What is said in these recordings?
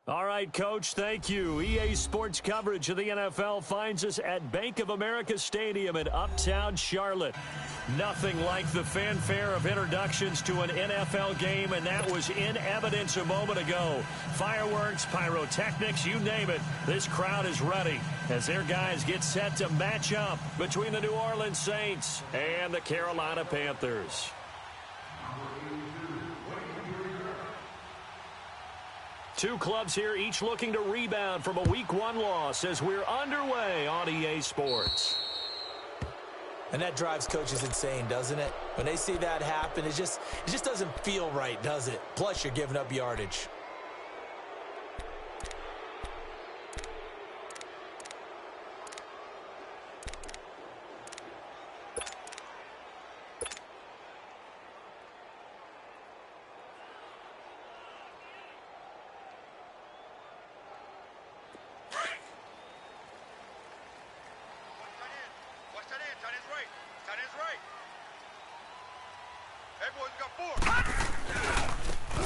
All right, Coach, thank you. EA Sports coverage of the NFL finds us at Bank of America Stadium in Uptown Charlotte. Nothing like the fanfare of introductions to an NFL game, and that was in evidence a moment ago. Fireworks, pyrotechnics, you name it. This crowd is ready as their guys get set to match up between the New Orleans Saints and the Carolina Panthers. Two clubs here, each looking to rebound from a Week 1 loss as we're underway on EA Sports. And that drives coaches insane, doesn't it? When they see that happen, it just doesn't feel right, does it? Plus, you're giving up yardage.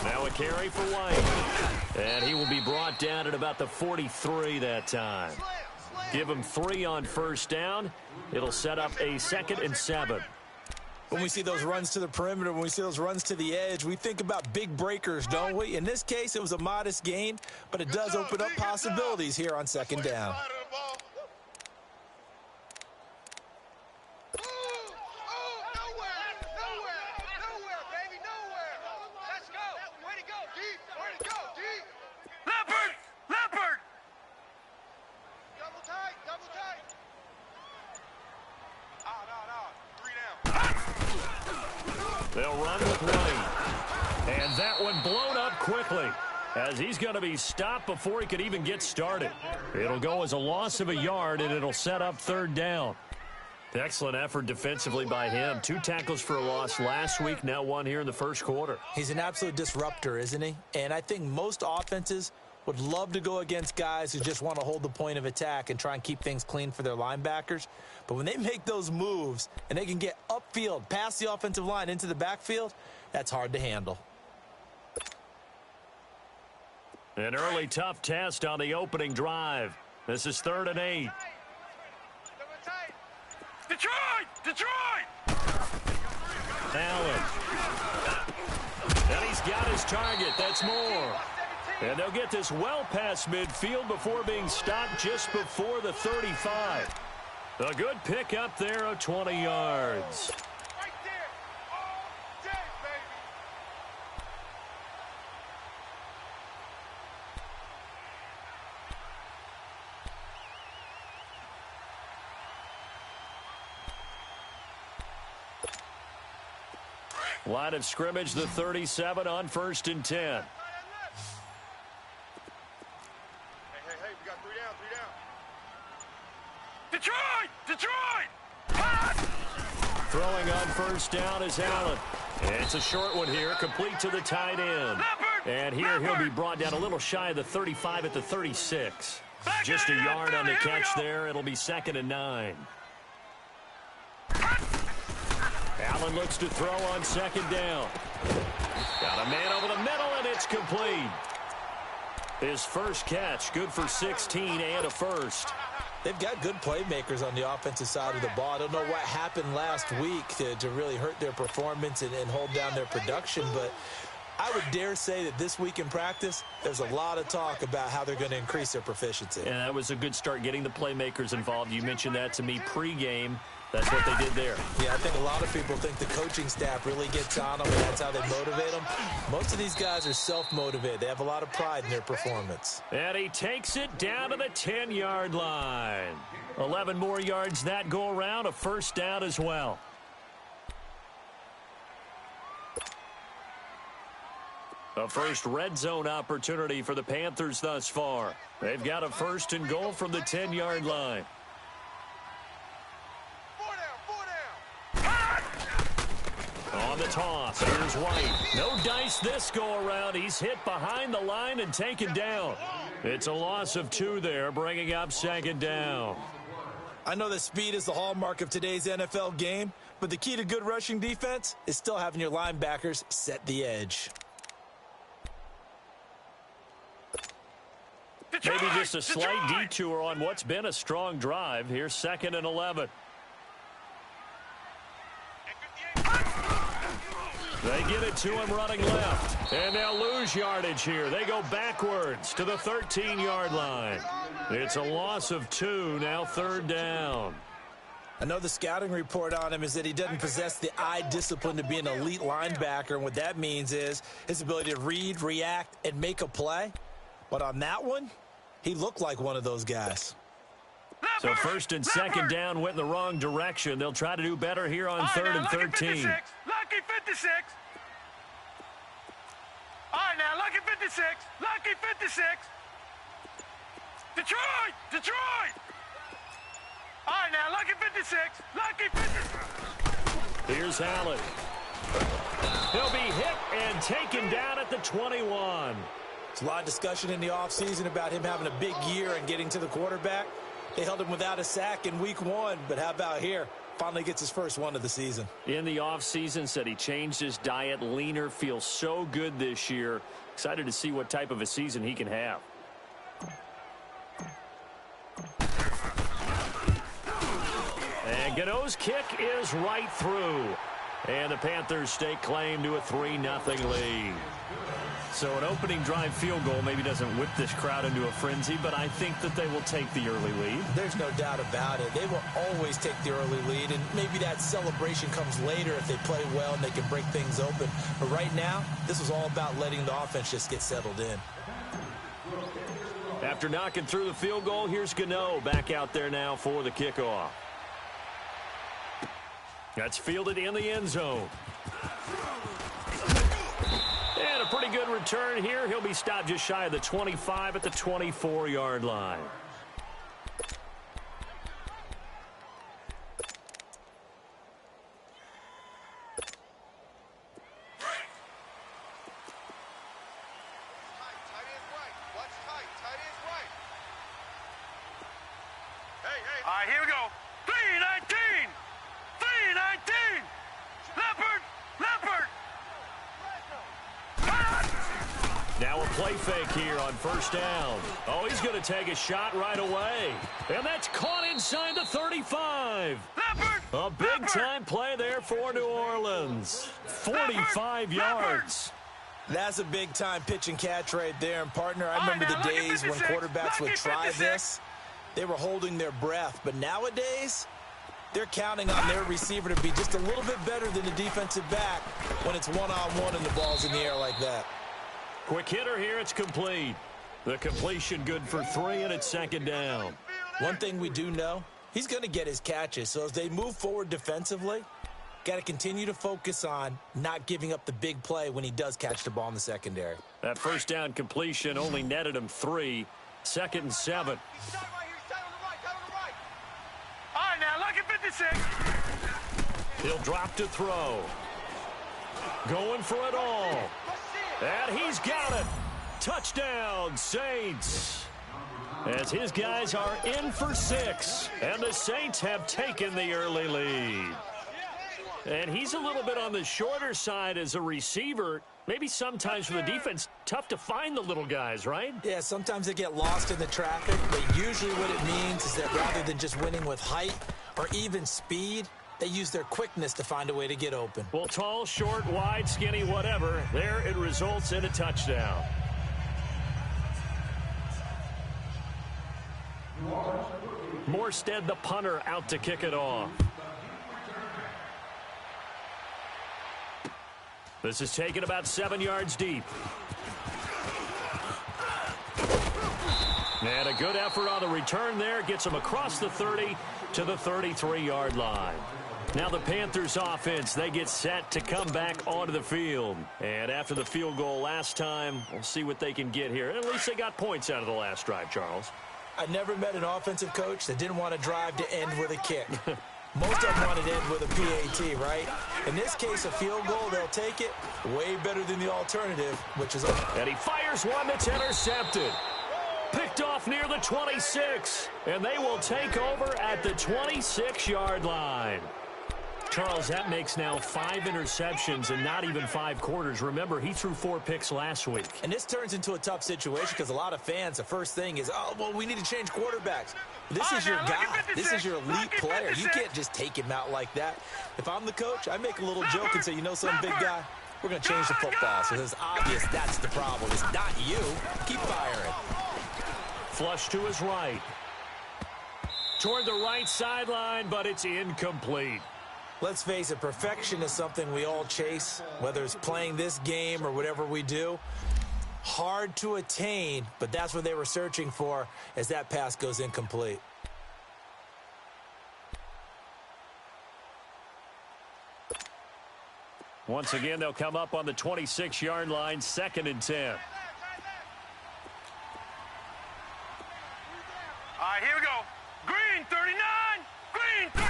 Now a carry for White. And he will be brought down at about the 43 that time. Give him 3 on first down. It'll set up a 2nd and 7. When we see those runs to the perimeter, when we see those runs to the edge, we think about big breakers, don't we? In this case, it was a modest gain, but it does open up possibilities here on 2nd down. They'll run the play. And that one blown up quickly as he's going to be stopped before he could even get started. It'll go as a loss of a yard, and it'll set up 3rd down. Excellent effort defensively by him. 2 tackles for a loss last week, now 1 here in the first quarter. He's an absolute disruptor, isn't he? And I think most offenses would love to go against guys who just want to hold the point of attack and try and keep things clean for their linebackers. But when they make those moves and they can get upfield, past the offensive line into the backfield, that's hard to handle. An early tough test on the opening drive. This is 3rd and 8. Detroit! Allen. And he's got his target. That's Moore. And they'll get this well past midfield before being stopped just before the 35. A good pick up there of 20 yards. Right there. All day, baby. Line of scrimmage, the 37 on 1st and 10. Hey, we got 3 down. Detroit! Throwing on 1st down is Allen. It's a short one here, complete to the tight end. And here he'll be brought down a little shy of the 35 at the 36. Just a yard on the catch there. It'll be 2nd and 9. Allen looks to throw on 2nd down. Got a man over the middle, and it's complete. His first catch, good for 16 and a first. They've got good playmakers on the offensive side of the ball. I don't know what happened last week to really hurt their performance and hold down their production, but I would dare say that this week in practice, there's a lot of talk about how they're going to increase their proficiency. And that was a good start getting the playmakers involved. You mentioned that to me pregame. That's what they did there. Yeah, I think a lot of people think the coaching staff really gets on them, and that's how they motivate them. Most of these guys are self-motivated. They have a lot of pride in their performance. And he takes it down to the 10-yard line. 11 more yards that go around, a first down as well. A first red zone opportunity for the Panthers thus far. They've got a 1st and goal from the 10-yard line. 4 down. On the toss, here's White. No dice this go-around. He's hit behind the line and taken down. It's a loss of 2 there, bringing up 2nd down. I know that speed is the hallmark of today's NFL game, but the key to good rushing defense is still having your linebackers set the edge. Maybe just a slight detour on what's been a strong drive. Here's 2nd and 11. They get it to him running left. And they'll lose yardage here. They go backwards to the 13-yard line. It's a loss of 2, now 3rd down. I know the scouting report on him is that he doesn't possess the eye discipline to be an elite linebacker. And what that means is his ability to read, react, and make a play. But on that one, he looked like one of those guys. So 1st and 2nd down went in the wrong direction. They'll try to do better here on 3rd and 13. Lucky 56. All right, now, lucky 56. Lucky 56. Detroit! All right, now, lucky 56. Lucky 56. Here's Allen. He'll be hit and taken down at the 21. There's a lot of discussion in the offseason about him having a big year and getting to the quarterback. They held him without a sack in week 1, but how about here? Finally gets his first one of the season. In the offseason, said he changed his diet, leaner, feels so good this year. Excited to see what type of a season he can have. And Gano's kick is right through. And the Panthers stake claim to a 3-0 lead. So an opening drive field goal maybe doesn't whip this crowd into a frenzy, but I think that they will take the early lead. There's no doubt about it. They will always take the early lead, and maybe that celebration comes later if they play well and they can break things open. But right now, this is all about letting the offense just get settled in. After knocking through the field goal, here's Gano back out there now for the kickoff. That's fielded in the end zone. And a pretty good return here. He'll be stopped just shy of the 25 at the 24-yard line. All right, here we go. 3-19. 3-19. Leopard. Now a play fake here on 1st down. Oh, he's going to take a shot right away. And that's caught inside the 35. A big-time play there for New Orleans. 45 yards. That's a big-time pitch and catch right there. And, partner, I remember the days when quarterbacks would try this. They were holding their breath. But nowadays, they're counting on their receiver to be just a little bit better than the defensive back when it's one-on-one and the ball's in the air like that. Quick hitter here. It's complete. The completion good for 3, and it's 2nd down. One thing we do know, he's going to get his catches. So as they move forward defensively, Got to continue to focus on not giving up the big play when he does catch the ball in the secondary. That first down completion only netted him 3. 2nd and 7. All right, now, look at 56. He'll drop to throw. Going for it all. And he's got it. Touchdown, Saints. As his guys are in for 6. And the Saints have taken the early lead. And he's a little bit on the shorter side as a receiver. Maybe sometimes for the defense, tough to find the little guys, right? Yeah, sometimes they get lost in the traffic, but usually what it means is that rather than just winning with height or even speed, they use their quickness to find a way to get open. Well, tall, short, wide, skinny, whatever, there it results in a touchdown. Morstead, the punter, out to kick it off. This is taken about 7 yards deep. And a good effort on the return there. Gets him across the 30 to the 33-yard line. Now the Panthers offense, they get set to come back onto the field. And after the field goal last time, we'll see what they can get here. At least they got points out of the last drive, Charles. I never met an offensive coach that didn't want to drive to end with a kick. Most of them wanted to end with a PAT, right? In this case, a field goal, they'll take it. Way better than the alternative, which is... And he fires one that's intercepted. Picked off near the 26. And they will take over at the 26-yard line. Charles, that makes now 5 interceptions and not even 5 quarters. Remember, he threw 4 picks last week. And this turns into a tough situation because a lot of fans, the first thing is, oh, well, we need to change quarterbacks. This is your guy. This is your elite player. You can't just take him out like that. If I'm the coach, I make a little joke and say, you know some big guy? We're going to change the football. So it's obvious that's the problem. It's not you. Keep firing. Flush to his right. Toward the right sideline, but it's incomplete. Let's face it, perfection is something we all chase, whether it's playing this game or whatever we do. Hard to attain, but that's what they were searching for as that pass goes incomplete. Once again, they'll come up on the 26-yard line, 2nd and 10. All right, here we go. Green, 39. Green, 39.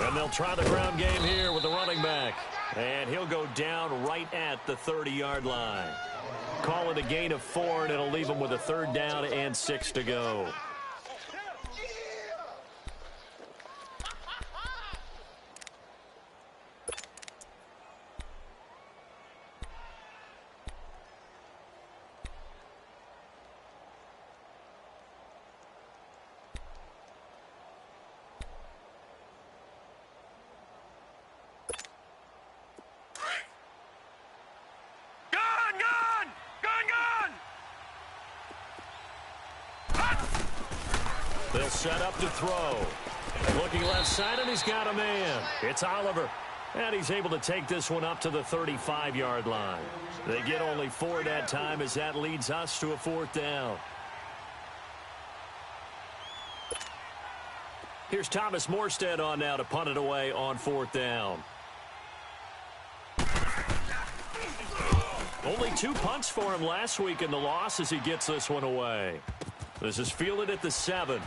And they'll try the ground game here with the running back. And he'll go down right at the 30-yard line. Call it a gain of 4, and it'll leave him with a 3rd down and 6 to go. They'll set up to throw. Looking left side, and he's got a man. It's Oliver. And he's able to take this one up to the 35-yard line. They get only 4 that time as that leads us to a 4th down. Here's Thomas Morstead on now to punt it away on 4th down. Only 2 punts for him last week in the loss as he gets this one away. This is fielded at the 7.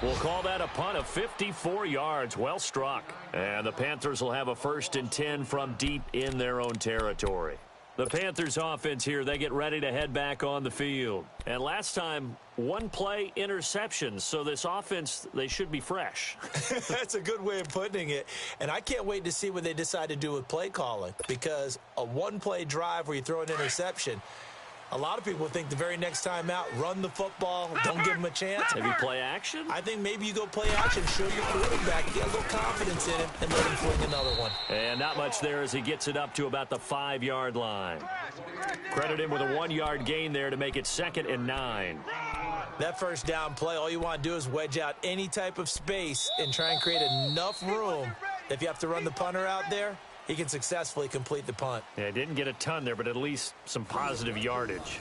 We'll call that a punt of 54 yards. Well struck. And the Panthers will have a 1st and 10 from deep in their own territory. The Panthers offense here, they get ready to head back on the field. And last time, 1 play interceptions. So this offense, they should be fresh. That's a good way of putting it. And I can't wait to see what they decide to do with play calling. Because a 1-play drive where you throw an interception, a lot of people think the very next time out, run the football, don't give them a chance. Maybe play action? I think maybe you go play action, show your quarterback, get a little confidence in him, and let him fling another one. And not much there as he gets it up to about the 5-yard line. Credit him with a 1-yard gain there to make it 2nd and 9. That first down play, all you want to do is wedge out any type of space and try and create enough room that if you have to run the punter out there, he can successfully complete the punt. Yeah, didn't get a ton there, but at least some positive yardage.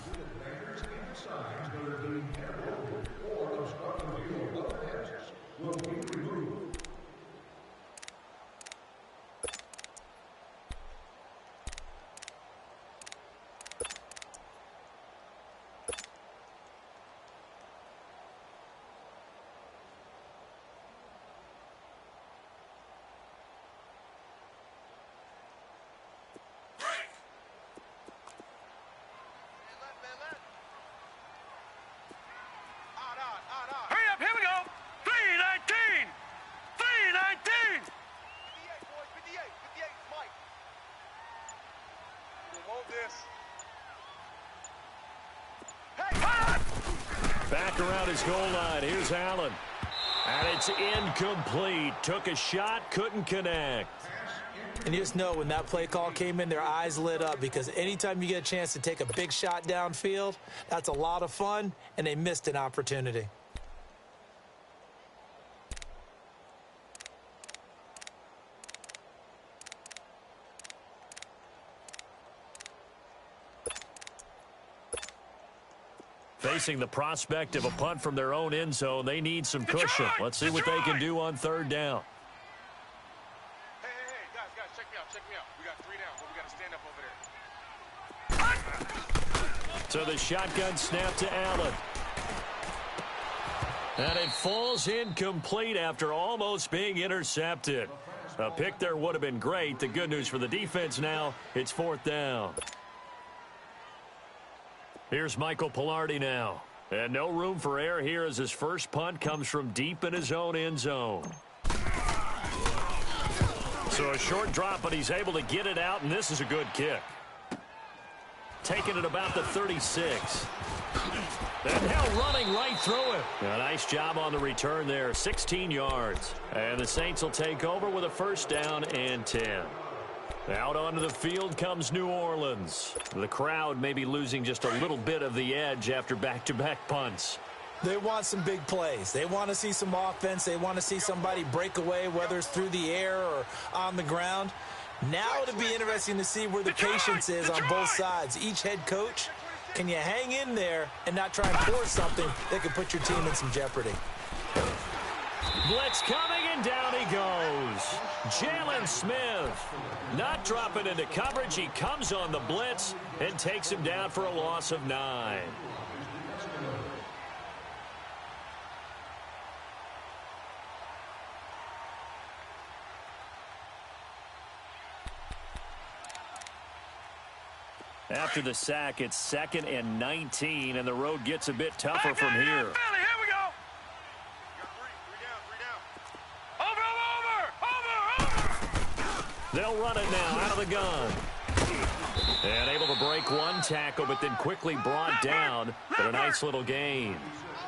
Hold this. Back around his goal line. Here's Allen. And it's incomplete. Took a shot, couldn't connect. And you just know when that play call came in, their eyes lit up, because anytime you get a chance to take a big shot downfield, that's a lot of fun, and they missed an opportunity. Facing the prospect of a punt from their own end zone, they need some cushion. Let's see what they can do on third down. Hey, guys, check me out. We got 3 down, but we got to stand up over there. So the shotgun snap to Allen. And it falls incomplete after almost being intercepted. A pick there would have been great. The good news for the defense now, it's 4th down. Here's Michael Pilardi now. And no room for error here as his first punt comes from deep in his own end zone. So a short drop, but he's able to get it out, and this is a good kick. Taking it about the 36. And now running right through it. A nice job on the return there, 16 yards. And the Saints will take over with a 1st down and 10. Out onto the field comes New Orleans. The crowd may be losing just a little bit of the edge after back-to-back punts. They want some big plays. They want to see some offense. They want to see somebody break away, whether it's through the air or on the ground. Now it'll be interesting to see where the patience is on both sides. Each head coach, can you hang in there and not try and force something that could put your team in some jeopardy? Blitz coming, and down he goes. Jalen Smith not dropping into coverage. He comes on the blitz and takes him down for a loss of 9. After the sack, it's 2nd and 19, and the road gets a bit tougher from here. Here we go. They'll run it now out of the gun. And able to break one tackle, but then quickly brought down. But a nice little gain.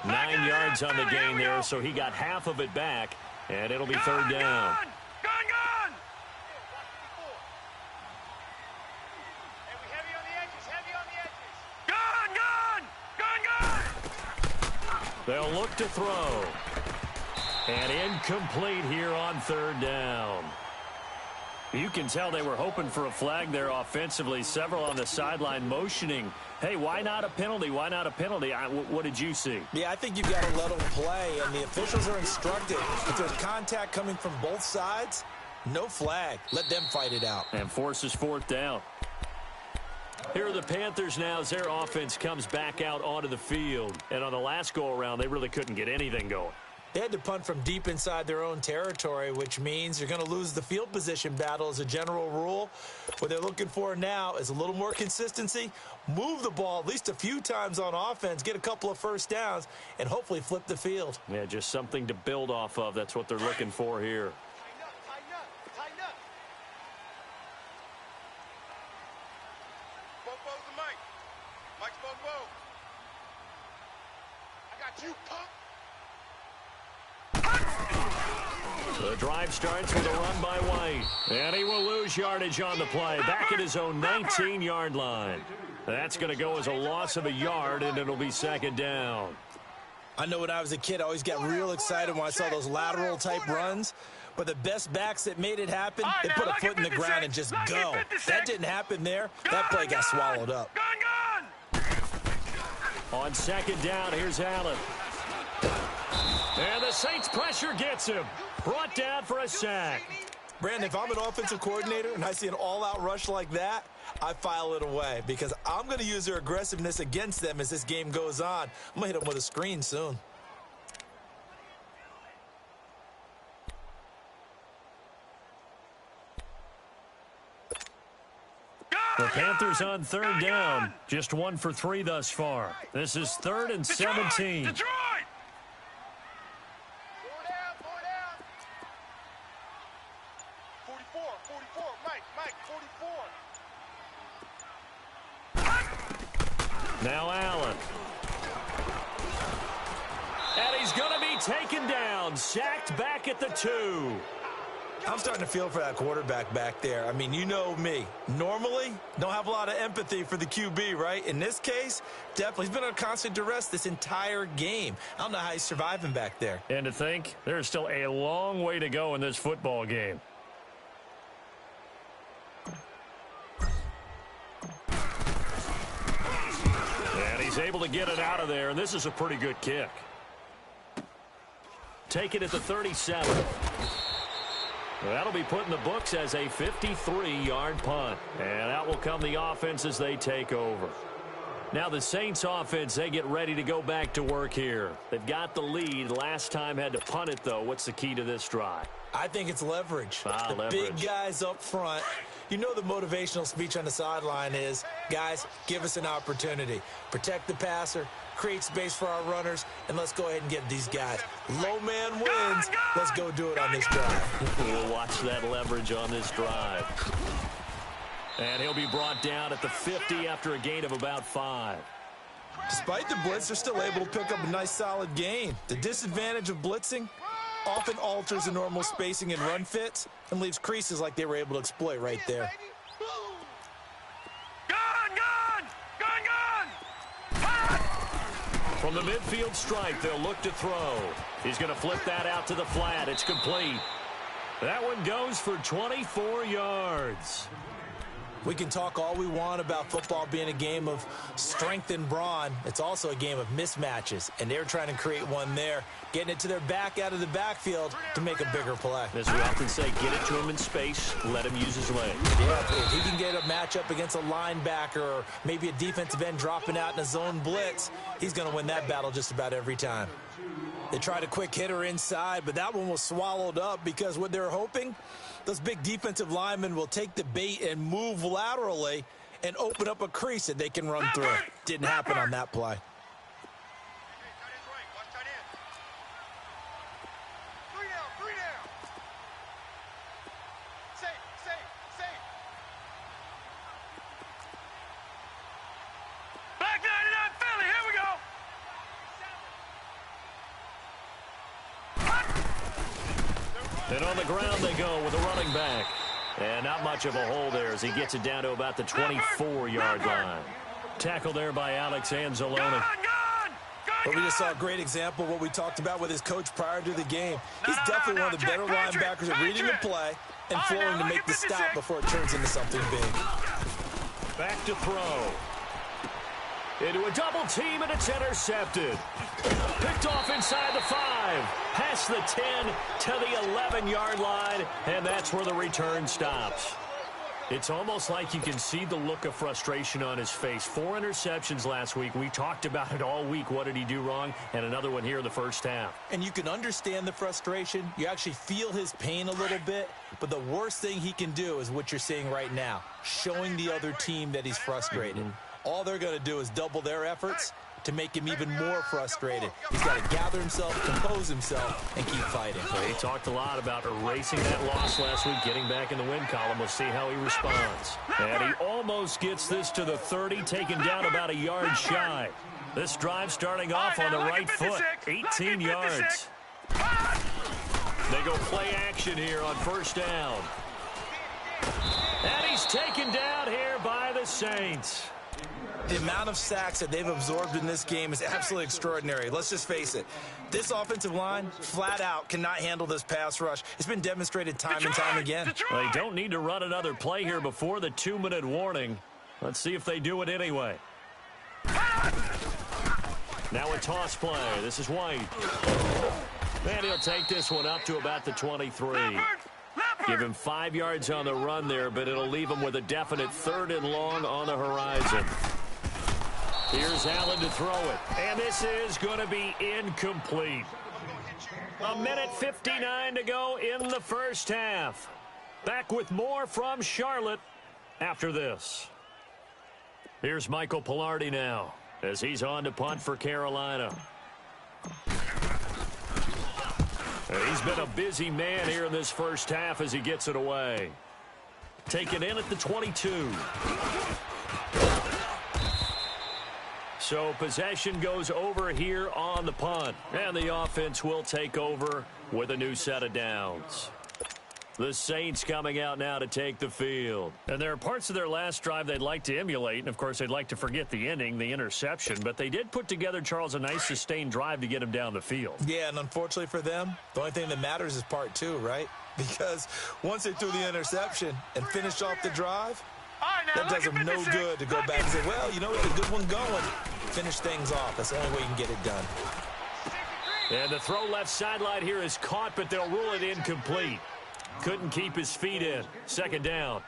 9 yards on the gain there, so he got half of it back. And it'll be 3rd down. Gun! They'll look to throw. And incomplete here on 3rd down. You can tell they were hoping for a flag there offensively. Several on the sideline motioning, hey, why not a penalty? Why not a penalty? What did you see? Yeah, I think you've got to let them play, and the officials are instructed. If there's contact coming from both sides, no flag. Let them fight it out. And forces 4th down. Here are the Panthers now as their offense comes back out onto the field. And on the last go-around, they really couldn't get anything going. They had to punt from deep inside their own territory, which means you're going to lose the field position battle as a general rule. What they're looking for now is a little more consistency, move the ball at least a few times on offense, get a couple of 1st downs, and hopefully flip the field. Yeah, just something to build off of. That's what they're looking for here. Tighten up. Bobo's the mic. Mike's Bobo. I got you, punk. The drive starts with a run by White. And he will lose yardage on the play. Back at his own 19-yard line. That's going to go as a loss of a yard, and it'll be 2nd down. I know when I was a kid, I always got real excited when I saw those lateral-type runs. But the best backs that made it happen, they put a foot in the ground and just go. That didn't happen there. That play got swallowed up. On 2nd down, here's Allen. And the Saints pressure gets him. Brought down for a sack. Brandon, if I'm an offensive coordinator and I see an all-out rush like that, I file it away because I'm going to use their aggressiveness against them as this game goes on. I'm going to hit them with a screen soon. The Panthers on 3rd down. Just 1 for 3 thus far. This is 3rd and 17. Detroit! Now Allen. And he's going to be taken down, sacked back at the 2. I'm starting to feel for that quarterback back there. I mean, you know me. Normally, don't have a lot of empathy for the QB, right? In this case, definitely. He's been under constant duress this entire game. I don't know how he's surviving back there. And to think, there's still a long way to go in this football game. And he's able to get it out of there, and this is a pretty good kick. Take it at the 37. That'll be put in the books as a 53-yard punt. And out will come the offense as they take over. Now the Saints offense, they get ready to go back to work here. They've got the lead. Last time had to punt it, though. What's the key to this drive? I think it's leverage. The leverage. Big guys up front. You know the motivational speech on the sideline is, guys, give us an opportunity. Protect the passer, create space for our runners, and let's go ahead and get these guys. Low man wins. Let's go do it on this drive. We'll watch that leverage on this drive. And he'll be brought down at the 50 after a gain of about 5. Despite the blitz, they're still able to pick up a nice solid gain. The disadvantage of blitzing often alters the normal spacing and run fits and leaves creases like they were able to exploit right there. From the midfield stripe, they'll look to throw. He's going to flip that out to the flat. It's complete. That one goes for 24 yards. We can talk all we want about football being a game of strength and brawn. It's also a game of mismatches, and they're trying to create one there, getting it to their back out of the backfield to make a bigger play. As we often say, get it to him in space, let him use his legs. Yeah, if he can get a matchup against a linebacker or maybe a defensive end dropping out in a zone blitz, he's going to win that battle just about every time. They tried a quick hitter inside, but that one was swallowed up because what they're hoping, those big defensive linemen will take the bait and move laterally and open up a crease that they can run through. Didn't happen on that play. And on the ground they go with a running back. And not much of a hole there as he gets it down to about the 24-yard line. Tackle there by Alex Anzalone. But we just saw a great example of what we talked about with his coach prior to the game. He's definitely one of the better linebackers at reading the play and flowing to make the stop before it turns into something big. Back to throw. Into a double team, and it's intercepted. Picked off inside the 5. Past the 10 to the 11-yard line, and that's where the return stops. It's almost like you can see the look of frustration on his face. 4 interceptions last week. We talked about it all week. What did he do wrong? And another one here in the first half. And you can understand the frustration. You actually feel his pain a little bit. But the worst thing he can do is what you're seeing right now, showing the other team that he's frustrated. All they're going to do is double their efforts to make him even more frustrated. He's got to gather himself, compose himself, and keep fighting. Well, he talked a lot about erasing that loss last week, getting back in the win column. We'll see how he responds. And he almost gets this to the 30, taken down about a yard shy. This drive starting off on the right foot, 18 yards. They go play action here on first down. And he's taken down here by the Saints. The amount of sacks that they've absorbed in this game is absolutely extraordinary. Let's just face it. This offensive line, flat out, cannot handle this pass rush. It's been demonstrated time and time again. They don't need to run another play here before the 2-minute warning. Let's see if they do it anyway. Now a toss play. This is White. And he'll take this one up to about the 23. Give him 5 yards on the run there, but it'll leave him with a definite 3rd and long on the horizon. Here's Allen to throw it. And this is going to be incomplete. 1:59 to go in the first half. Back with more from Charlotte after this. Here's Michael Pilardi now as he's on to punt for Carolina. He's been a busy man here in this first half as he gets it away. Taken in at the 22. So possession goes over here on the punt. And the offense will take over with a new set of downs. The Saints coming out now to take the field. And there are parts of their last drive they'd like to emulate. And, of course, they'd like to forget the inning, the interception. But they did put together, Charles, a nice sustained drive to get him down the field. Yeah, and unfortunately for them, the only thing that matters is part two, right? Because once they threw the interception and finished off the drive, that does them no good to go back and say, well, you know, we had a good one going. Finish things off. That's the only way you can get it done. And the throw left sideline here is caught, but they'll rule it incomplete. Couldn't keep his feet in. Second down.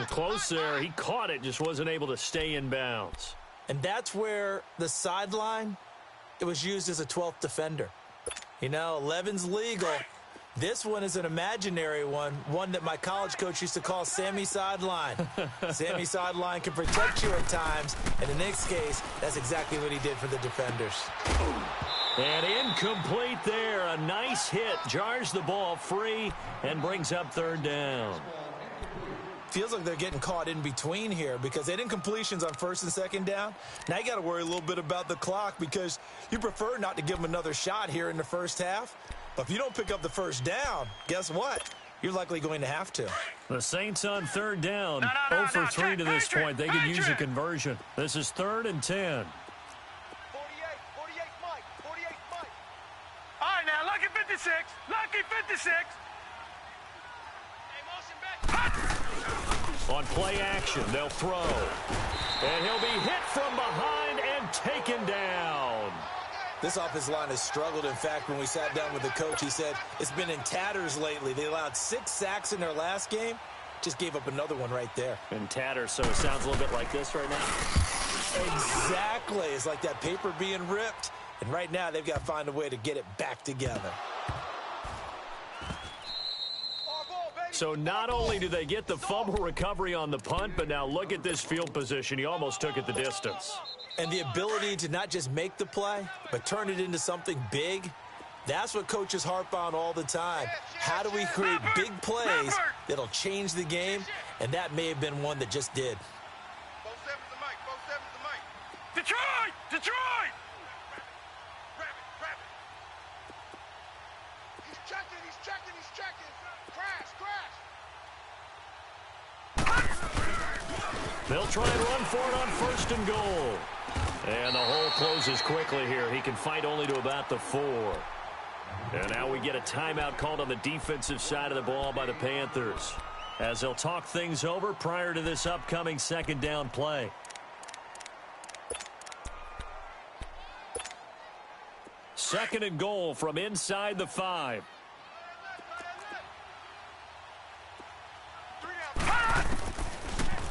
Close there. He caught it, just wasn't able to stay in bounds. And that's where the sideline, it was used as a 12th defender. You know, 11's legal. This one is an imaginary one that my college coach used to call Sammy Sideline. Sammy Sideline can protect you at times, and in this case, that's exactly what he did for the defenders. And incomplete there. A nice hit. Jars the ball free and brings up third down. Feels like they're getting caught in between here because they did incompletions on first and second down. Now you got to worry a little bit about the clock because you prefer not to give them another shot here in the first half. But if you don't pick up the first down, guess what? You're likely going to have to. The Saints on third down. 0 for 3 to this point. They could use a conversion. This is 3rd and 10. Lucky 56. Lucky 56. On play action, they'll throw. And he'll be hit from behind and taken down. This offensive line has struggled. In fact, when we sat down with the coach, he said it's been in tatters lately. They allowed 6 sacks in their last game. Just gave up another one right there. In tatters, so it sounds a little bit like this right now. Exactly. It's like that paper being ripped. And right now, they've got to find a way to get it back together. So not only do they get the fumble recovery on the punt, but now look at this field position. He almost took it the distance. And the ability to not just make the play, but turn it into something big, that's what coaches harp on all the time. How do we create big plays that'll change the game? And that may have been one that just did. Detroit! Detroit! He's checking. Crash. They'll try and run for it on 1st and goal. And the hole closes quickly here. He can fight only to about the 4. And now we get a timeout called on the defensive side of the ball by the Panthers, as they'll talk things over prior to this upcoming second down play. Second and goal from inside the 5.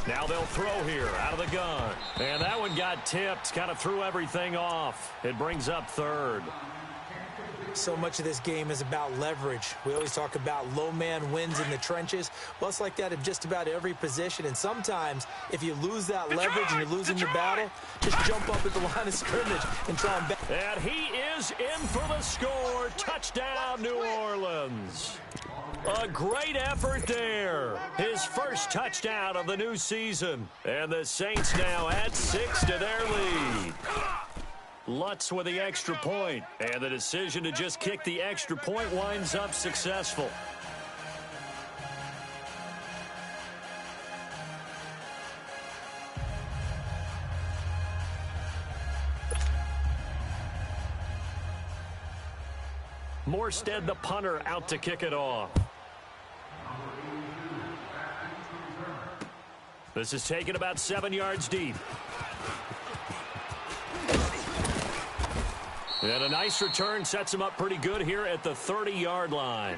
Now they'll throw here out of the gun. And that one got tipped, kind of threw everything off. It brings up 3rd. So much of this game is about leverage. We always talk about low man wins in the trenches. Well, it's like that in just about every position. And sometimes, if you lose that leverage and you're losing the battle, just jump up at the line of scrimmage and try and... And he is in for the score. Touchdown, New Orleans. A great effort there. His first touchdown of the new season. And the Saints now add 6 to their lead. Lutz with the extra point, and the decision to just kick the extra point winds up successful. Morstead, the punter, out to kick it off. This is taken about 7 yards deep. And a nice return sets him up pretty good here at the 30-yard line.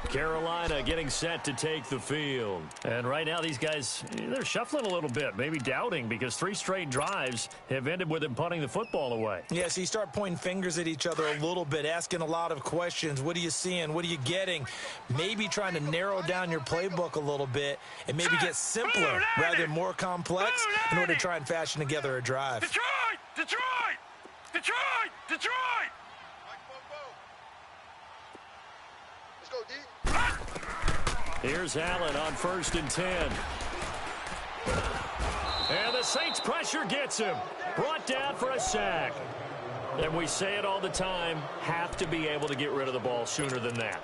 Carolina getting set to take the field. And right now these guys, they're shuffling a little bit, maybe doubting, because 3 straight drives have ended with them punting the football away. Yeah, so you start pointing fingers at each other a little bit, asking a lot of questions. What are you seeing? What are you getting? Maybe trying to narrow down your playbook a little bit and maybe get simpler rather than more complex in order to try and fashion together a drive. Detroit! Detroit! Detroit! Detroit! Let's go, D. Here's Allen on 1st and 10. And the Saints pressure gets him. Brought down for a sack. And we say it all the time, have to be able to get rid of the ball sooner than that.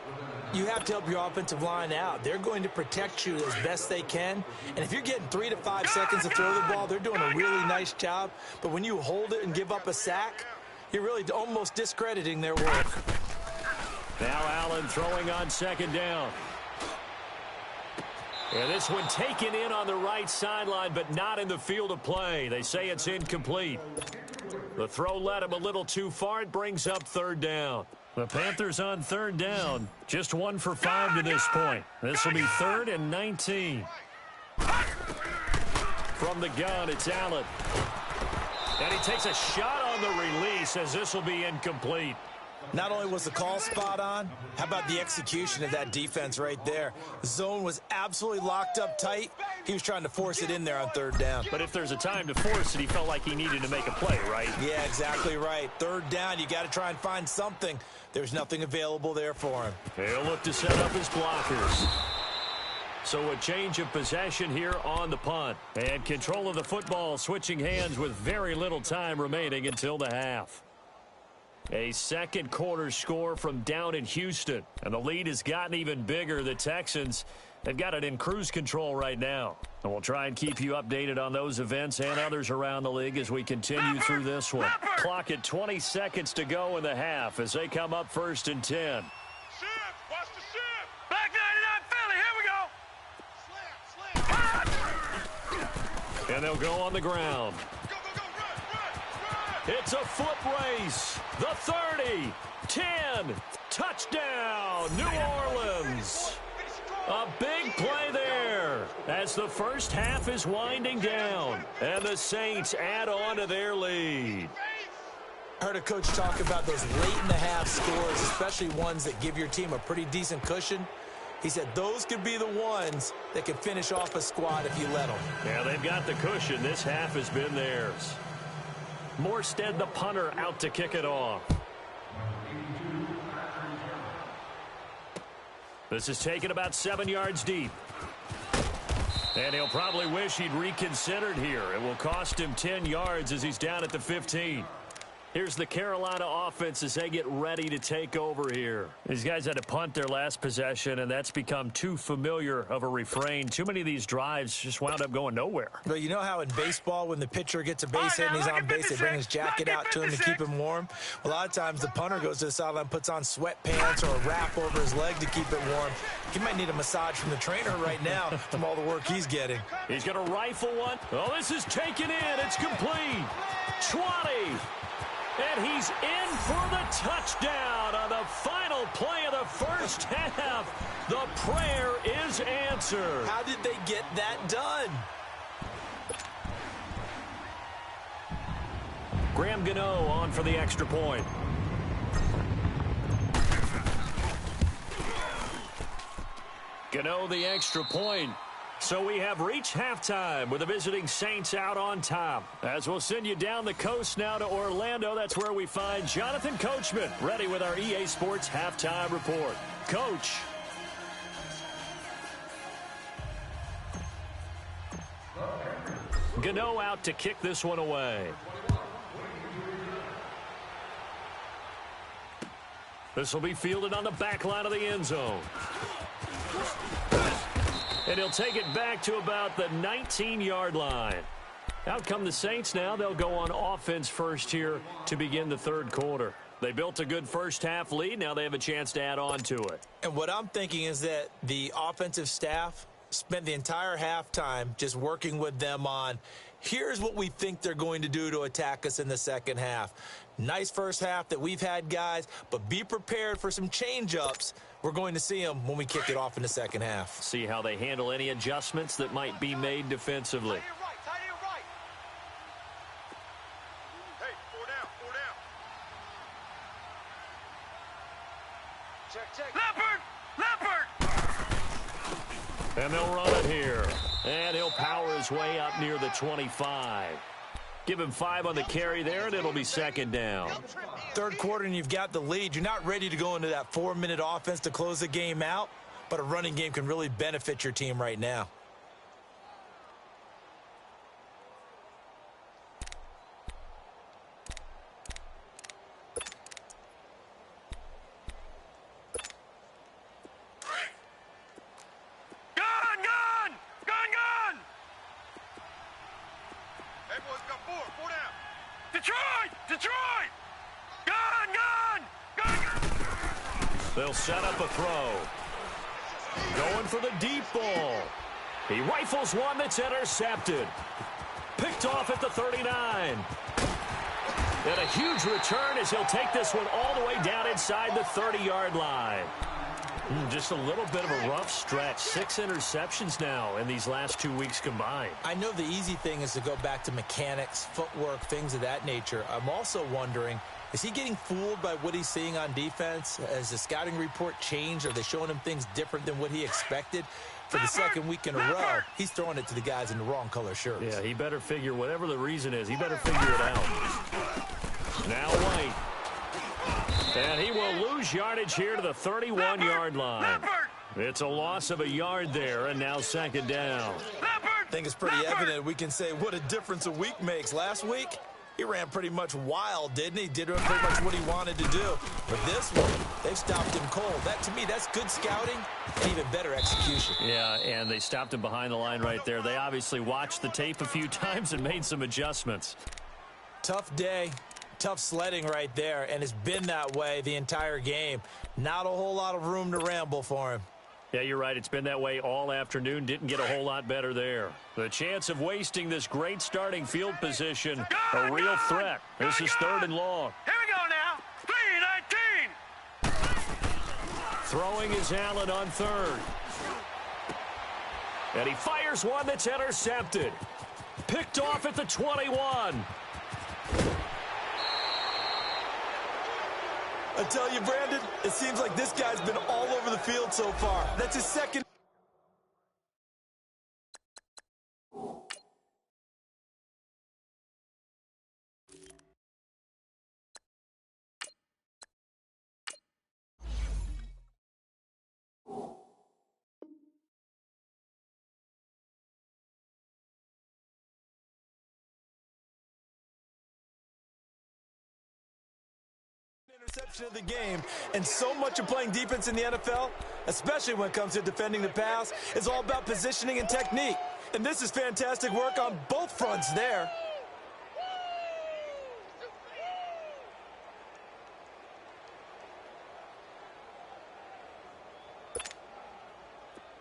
You have to help your offensive line out. They're going to protect you as best they can. And if you're getting 3 to 5 seconds to throw the ball, they're doing a really nice job. But when you hold it and give up a sack, you're really almost discrediting their work. Now Allen throwing on second down. And this one taken in on the right sideline, but not in the field of play. They say it's incomplete. The throw led him a little too far. It brings up third down. The Panthers on third down. Just 1 for 5 to this point. This will be 3rd and 19. From the gun, it's Allen. And he takes a shot on the release as this will be incomplete. Not only was the call spot on, how about the execution of that defense right there? The zone was absolutely locked up tight. He was trying to force it in there on third down. But if there's a time to force it, he felt like he needed to make a play, right? Yeah, exactly right. Third down, you got to try and find something. There's nothing available there for him. He'll look to set up his blockers. So a change of possession here on the punt. And control of the football switching hands with very little time remaining until the half. A second quarter score from down in Houston. And the lead has gotten even bigger. The Texans, they've got it in cruise control right now. And we'll try and keep you updated on those events and others around the league as we continue through this one. Clock at 20 seconds to go in the half as they come up 1st and 10. Shift! Watch the shift! Back 99 Philly, here we go! And they'll go on the ground. Go, go, go, run! It's a foot race. The 30, 10, touchdown, New Orleans. A big play there as the first half is winding down. And the Saints add on to their lead. I heard a coach talk about those late in the half scores, especially ones that give your team a pretty decent cushion. He said those could be the ones that can finish off a squad if you let them. Yeah, they've got the cushion. This half has been theirs. Morstead, the punter, out to kick it off. This is taken about 7 yards deep. And he'll probably wish he'd reconsidered here. It will cost him 10 yards as he's down at the 15. Here's the Carolina offense as they get ready to take over here. These guys had to punt their last possession, and that's become too familiar of a refrain. Too many of these drives just wound up going nowhere. But you know how in baseball, when the pitcher gets a base hit and he's on base, they bring his jacket out to him to keep him warm? A lot of times the punter goes to the sideline, puts on sweatpants or a wrap over his leg to keep it warm. He might need a massage from the trainer right now from all the work he's getting. He's going to rifle one. Oh, this is taken in. It's complete. 20. And he's in for the touchdown on the final play of the first half. The prayer is answered. How did they get that done? Graham Gano on for the extra point. Gano the extra point. So we have reached halftime with the visiting Saints out on top. As we'll send you down the coast now to Orlando, that's where we find Jonathan Coachman ready with our EA Sports halftime report. Coach. Gano out to kick this one away. This will be fielded on the back line of the end zone. And he'll take it back to about the 19-yard line. Out come the Saints now. They'll go on offense first here to begin the third quarter. They built a good first-half lead. Now they have a chance to add on to it. And what I'm thinking is that the offensive staff spent the entire halftime just working with them on, here's what we think they're going to do to attack us in the second half. Nice first half that we've had, guys, but be prepared for some change-ups. We're going to see them when we kick it off in the second half. See how they handle any adjustments that might be made defensively. Tight end right. Hey, 4 down, 4 down. Check. Leopard! And they'll run it here. And he'll power his way up near the 25. Give him 5 on the carry there, and it'll be second down. Third quarter, and you've got the lead. You're not ready to go into that 4-minute offense to close the game out, but a running game can really benefit your team right now. Hey, boys, got four down. Detroit! Gone! They'll set up a throw. Going for the deep ball. He rifles one that's intercepted. Picked off at the 39. And a huge return as he'll take this one all the way down inside the 30-yard line. Just a little bit of a rough stretch. 6 interceptions now in these last 2 weeks combined. I know the easy thing is to go back to mechanics, footwork, things of that nature. I'm also wondering, is he getting fooled by what he's seeing on defense? Has the scouting report changed? Are they showing him things different than what he expected? For the second week in a row, he's throwing it to the guys in the wrong color shirts. Yeah, he better figure, whatever the reason is, he better figure it out. Now White. And he will lose yardage here to the 31-yard line. It's a loss of a yard there, and now second down. I think it's pretty evident we can say what a difference a week makes. Last week, he ran pretty much wild, didn't he? Did pretty much what he wanted to do. But this one, they've stopped him cold. That, to me, that's good scouting and even better execution. Yeah, and they stopped him behind the line right there. They obviously watched the tape a few times and made some adjustments. Tough day. Tough sledding right there, and it's been that way the entire game. Not a whole lot of room to ramble for him. Yeah, you're right. It's been that way all afternoon. Didn't get a whole lot better there. The chance of wasting this great starting field position, a real threat. This is 3rd and long. Here we go now. 3-19. Throwing is Allen on 3rd. And he fires one that's intercepted. Picked off at the 21. I tell you, Brandon, it seems like this guy's been all over the field so far. That's his second. Interception of the game, and so much of playing defense in the NFL, especially when it comes to defending the pass, is all about positioning and technique. And this is fantastic work on both fronts there.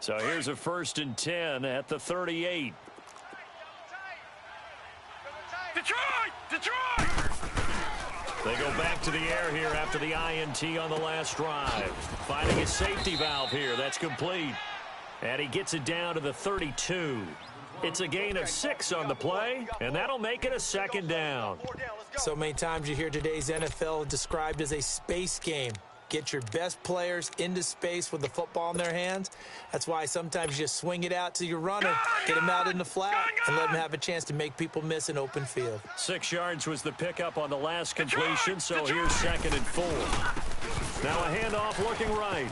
So here's a 1st and 10 at the 38. Detroit! They go back to the air here after the INT on the last drive. Finding a safety valve here. That's complete. And he gets it down to the 32. It's a gain of 6 on the play, and that'll make it a 2nd down. So many times you hear today's NFL described as a space game. Get your best players into space with the football in their hands. That's why sometimes you just swing it out to your runner, get him out in the flat, and let him have a chance to make people miss an open field. 6 yards was the pickup on the last completion, so here's 2nd and 4. Now a handoff looking right.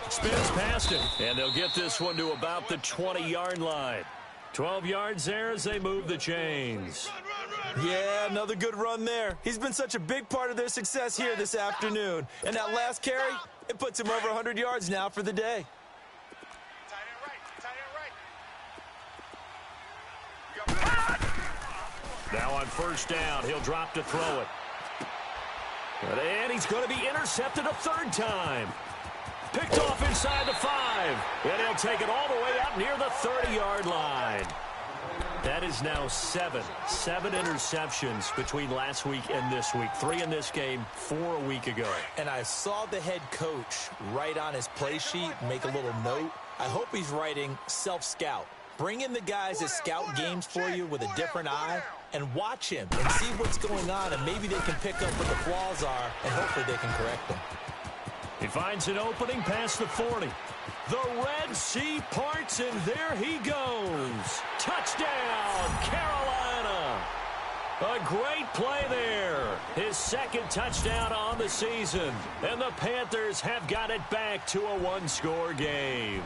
Spins past it, and they'll get this one to about the 20-yard line. 12 yards there as they move the chains. Yeah, another good run there. He's been such a big part of their success here this afternoon. And that last carry, it puts him over 100 yards now for the day. Now on 1st down, he'll drop to throw it. And he's going to be intercepted a 3rd time. Picked off inside the 5. And he'll take it all the way out near the 30-yard line. That is now 7 interceptions between last week and this week. 3 in this game, 4 a week ago. And I saw the head coach write on his play sheet, make a little note. I hope he's writing self-scout. Bring in the guys that scout games for you with a different eye and watch him and see what's going on, and maybe they can pick up what the flaws are, and hopefully they can correct them. He finds an opening past the 40. The Red Sea parts, and there he goes. Touchdown, Carolina. A great play there. His 2nd touchdown on the season. And the Panthers have got it back to a 1-score game.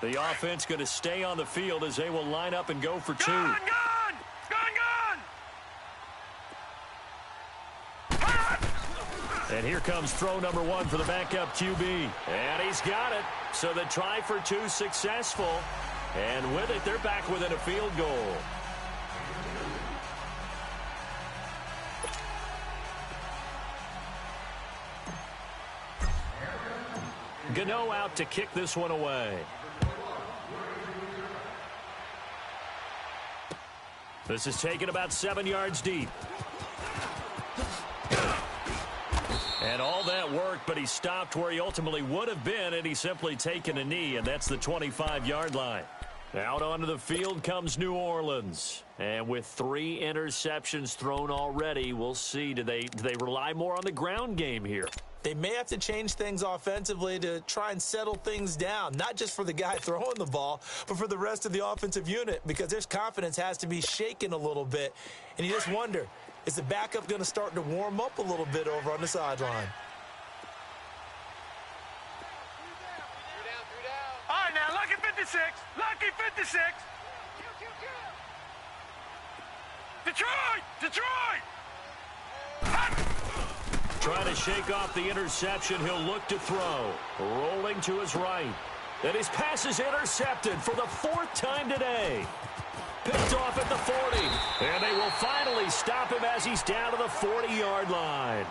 The offense going to stay on the field as they will line up and go for 2. Gone! And here comes throw number 1 for the backup QB. And he's got it. So the try for 2 successful. And with it, they're back within a field goal. Gano out to kick this one away. This is taken about 7 yards deep. And all that worked, but he stopped where he ultimately would have been, and he's simply taken a knee, and that's the 25-yard line. Out onto the field comes New Orleans. And with 3 interceptions thrown already, we'll see. Do they rely more on the ground game here? They may have to change things offensively to try and settle things down, not just for the guy throwing the ball, but for the rest of the offensive unit, because their confidence has to be shaken a little bit. And you just wonder, is the backup going to start to warm up a little bit over on the sideline? All right, now, lucky 56. Lucky 56. Detroit! Detroit! Trying to shake off the interception. He'll look to throw. Rolling to his right. And his pass is intercepted for the 4th time today. Picked off at the 40. And they will finally stop him as he's down to the 40-yard line.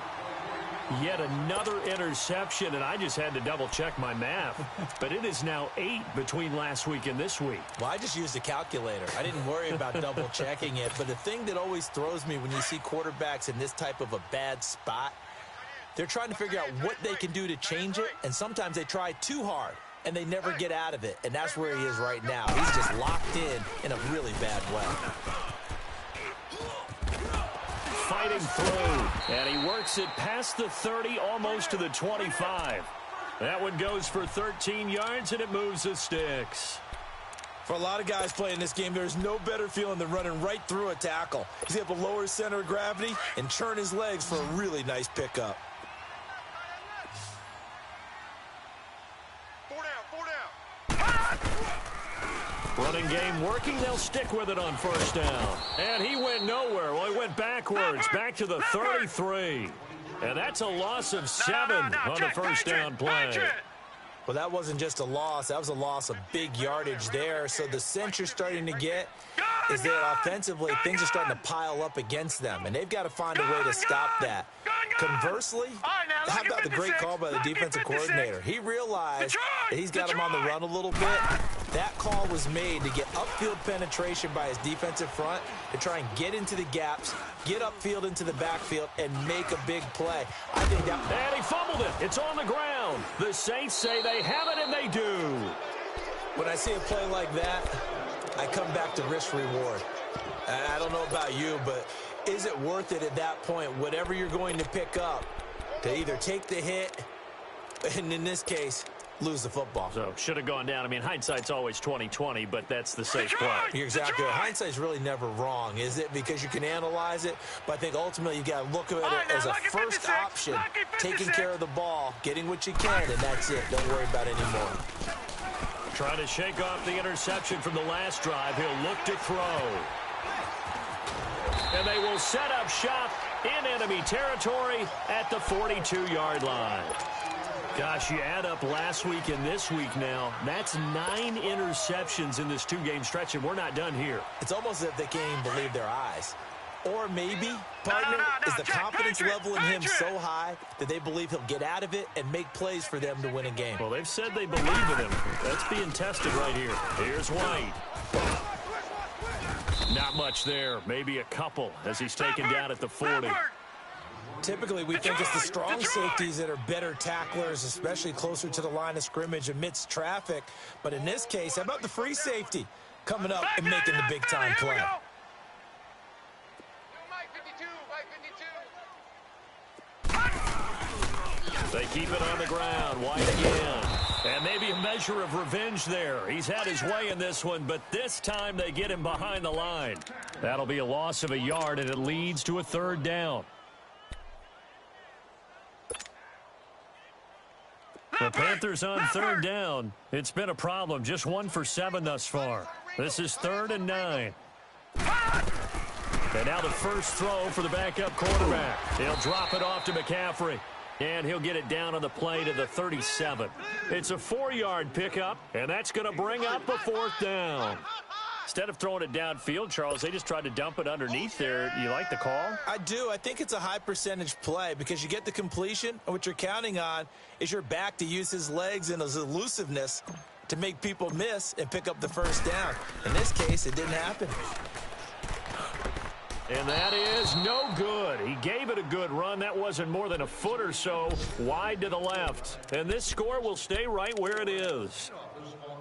Yet another interception, and I just had to double-check my math. But it is now 8 between last week and this week. Well, I just used a calculator. I didn't worry about double-checking it. But the thing that always throws me when you see quarterbacks in this type of a bad spot, they're trying to figure out what they can do to change it, and sometimes they try too hard, and they never get out of it. And that's where he is right now. He's just locked in a really bad way. Fighting through, and he works it past the 30, almost to the 25. That one goes for 13 yards, and it moves the sticks. For a lot of guys playing this game, there's no better feeling than running right through a tackle. He's able to lower his center of gravity and churn his legs for a really nice pickup. 4 down. Running game working. They'll stick with it on 1st down. And he went nowhere. Well, he went backwards, back to the 33. And that's a loss of 7 on the 1st down play. Well, that wasn't just a loss. That was a loss of big yardage there. So the sense you're starting to get is that offensively things are starting to pile up against them, and they've got to find a way to stop that. Conversely, how about the great call by the defensive coordinator? He realized that he's got him on the run a little bit. That call was made to get upfield penetration by his defensive front to try and get into the gaps, get upfield into the backfield, and make a big play. I think that... And he fumbled it. It's on the ground. The Saints say they have it, and they do. When I see a play like that, I come back to risk-reward. I don't know about you, but is it worth it at that point, whatever you're going to pick up, to either take the hit, and in this case, lose the football? So, should have gone down. I mean, hindsight's always 20/20, but that's the safe play. You're exactly right. Hindsight's really never wrong, is it? Because you can analyze it, but I think ultimately you got to look at it as a first option, taking care of the ball, getting what you can, and that's it. Don't worry about it anymore. Trying to shake off the interception from the last drive. He'll look to throw. And they will set up shop in enemy territory at the 42-yard line. Gosh, you add up last week and this week now, that's 9 interceptions in this 2-game stretch, and we're not done here. It's almost as if they can't even believe their eyes. Or maybe, partner, is the confidence level in him so high that they believe he'll get out of it and make plays for them to win a game. Well, they've said they believe in him. That's being tested right here. Here's White. Not much there. Maybe a couple as he's taken down at the 40. Typically, we think it's the strong safeties that are better tacklers, especially closer to the line of scrimmage amidst traffic. But in this case, how about the free safety coming up and making the big-time play? They keep it on the ground. White again. And maybe a measure of revenge there. He's had his way in this one, but this time they get him behind the line. That'll be a loss of a yard, and it leads to a 3rd down. The Panthers on 3rd down. It's been a problem. Just 1 for 7 thus far. This is 3rd and 9. And now the first throw for the backup quarterback. He'll drop it off to McCaffrey. And he'll get it down on the play to the 37. It's a 4-yard pickup, and that's going to bring up a 4th down. Instead of throwing it downfield, Charles, they just tried to dump it underneath there. You like the call? I do. I think it's a high-percentage play because you get the completion, and what you're counting on is your back to use his legs and his elusiveness to make people miss and pick up the first down. In this case, it didn't happen. And that is no good. He gave it a good run. That wasn't more than a foot or so wide to the left. And this score will stay right where it is.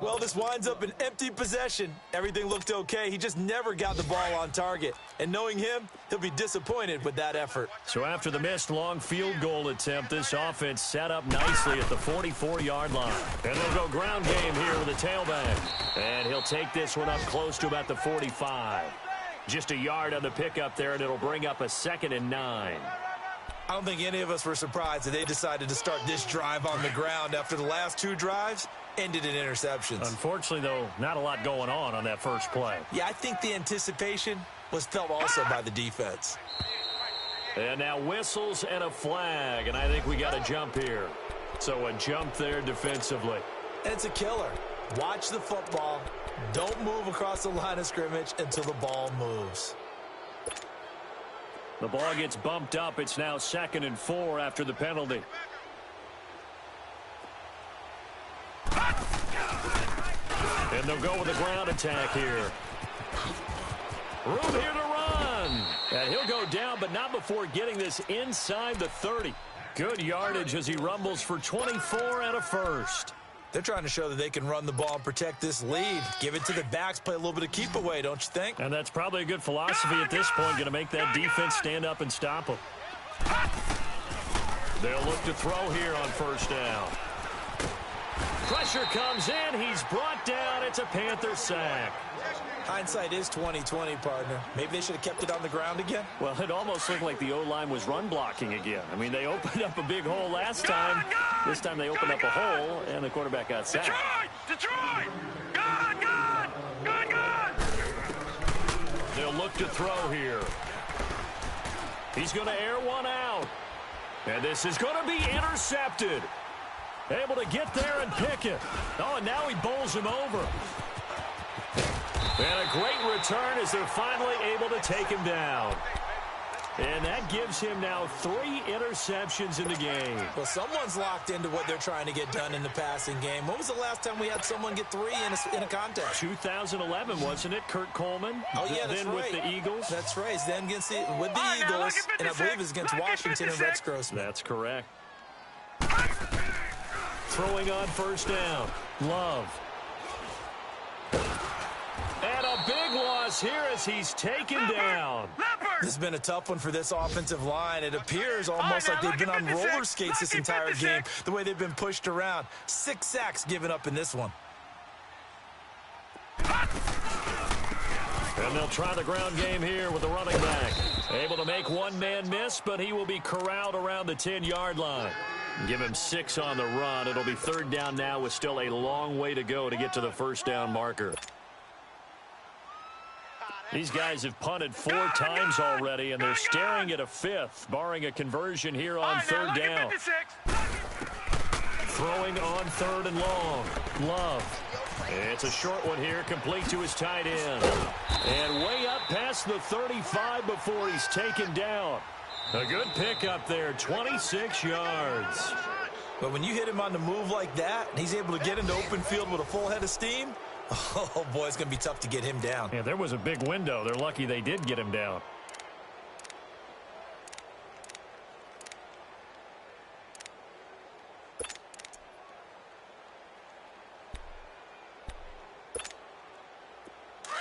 Well, this winds up an empty possession. Everything looked okay. He just never got the ball on target. And knowing him, he'll be disappointed with that effort. So after the missed long field goal attempt, this offense set up nicely at the 44-yard line. And they'll go ground game here with a tailback. And he'll take this one up close to about the 45. Just a yard on the pickup there, and it'll bring up a 2nd and 9. I don't think any of us were surprised that they decided to start this drive on the ground after the last 2 drives ended in interceptions. Unfortunately, though, not a lot going on that first play. Yeah, I think the anticipation was felt also by the defense. And now whistles and a flag, and I think we got a jump here. So a jump there defensively. And it's a killer. Watch the football. Don't move across the line of scrimmage until the ball moves. The ball gets bumped up. It's now 2nd and 4 after the penalty. And they'll go with a ground attack here. Room here to run. And he'll go down, but not before getting this inside the 30. Good yardage as he rumbles for 24 and a first. They're trying to show that they can run the ball and protect this lead. Give it to the backs, play a little bit of keep away, don't you think? And that's probably a good philosophy at this point, going to make that defense stand up and stop them. They'll look to throw here on first down. Pressure comes in. He's brought down. It's a Panther sack. Hindsight is 20/20, partner. Maybe they should have kept it on the ground again. Well, it almost looked like the O-line was run blocking again. I mean, they opened up a big hole last time. This time they opened up a hole, and the quarterback got sacked. Detroit! Good! They'll look to throw here. He's going to air one out. And this is going to be intercepted. Able to get there and pick it. Oh, and now he bowls him over. And a great return as they're finally able to take him down. And that gives him now 3 interceptions in the game. Well, someone's locked into what they're trying to get done in the passing game. When was the last time we had someone get 3 in a contest? 2011, wasn't it? Kurt Coleman. Oh, yeah, that's then right. with the Eagles. That's right. Then with the Eagles, and I believe it's against Washington and Rex Grossman. That's correct. Throwing on first down. Love. And a big loss here as he's taken down. This has been a tough one for this offensive line. It appears almost like they've been on roller skates this entire game, the way they've been pushed around. 6 sacks given up in this one. And they'll try the ground game here with the running back. Able to make one man miss, but he will be corralled around the 10-yard line. Give him 6 on the run. It'll be 3rd down now with still a long way to go to get to the first down marker. These guys have punted 4 times already, and they're staring at a 5th, barring a conversion here on 3rd down. Throwing on 3rd and long. Love. It's a short one here, complete to his tight end. And way up past the 35 before he's taken down. A good pickup there, 26 yards. But when you hit him on the move like that, and he's able to get into open field with a full head of steam, oh, boy, it's going to be tough to get him down. Yeah, there was a big window. They're lucky they did get him down.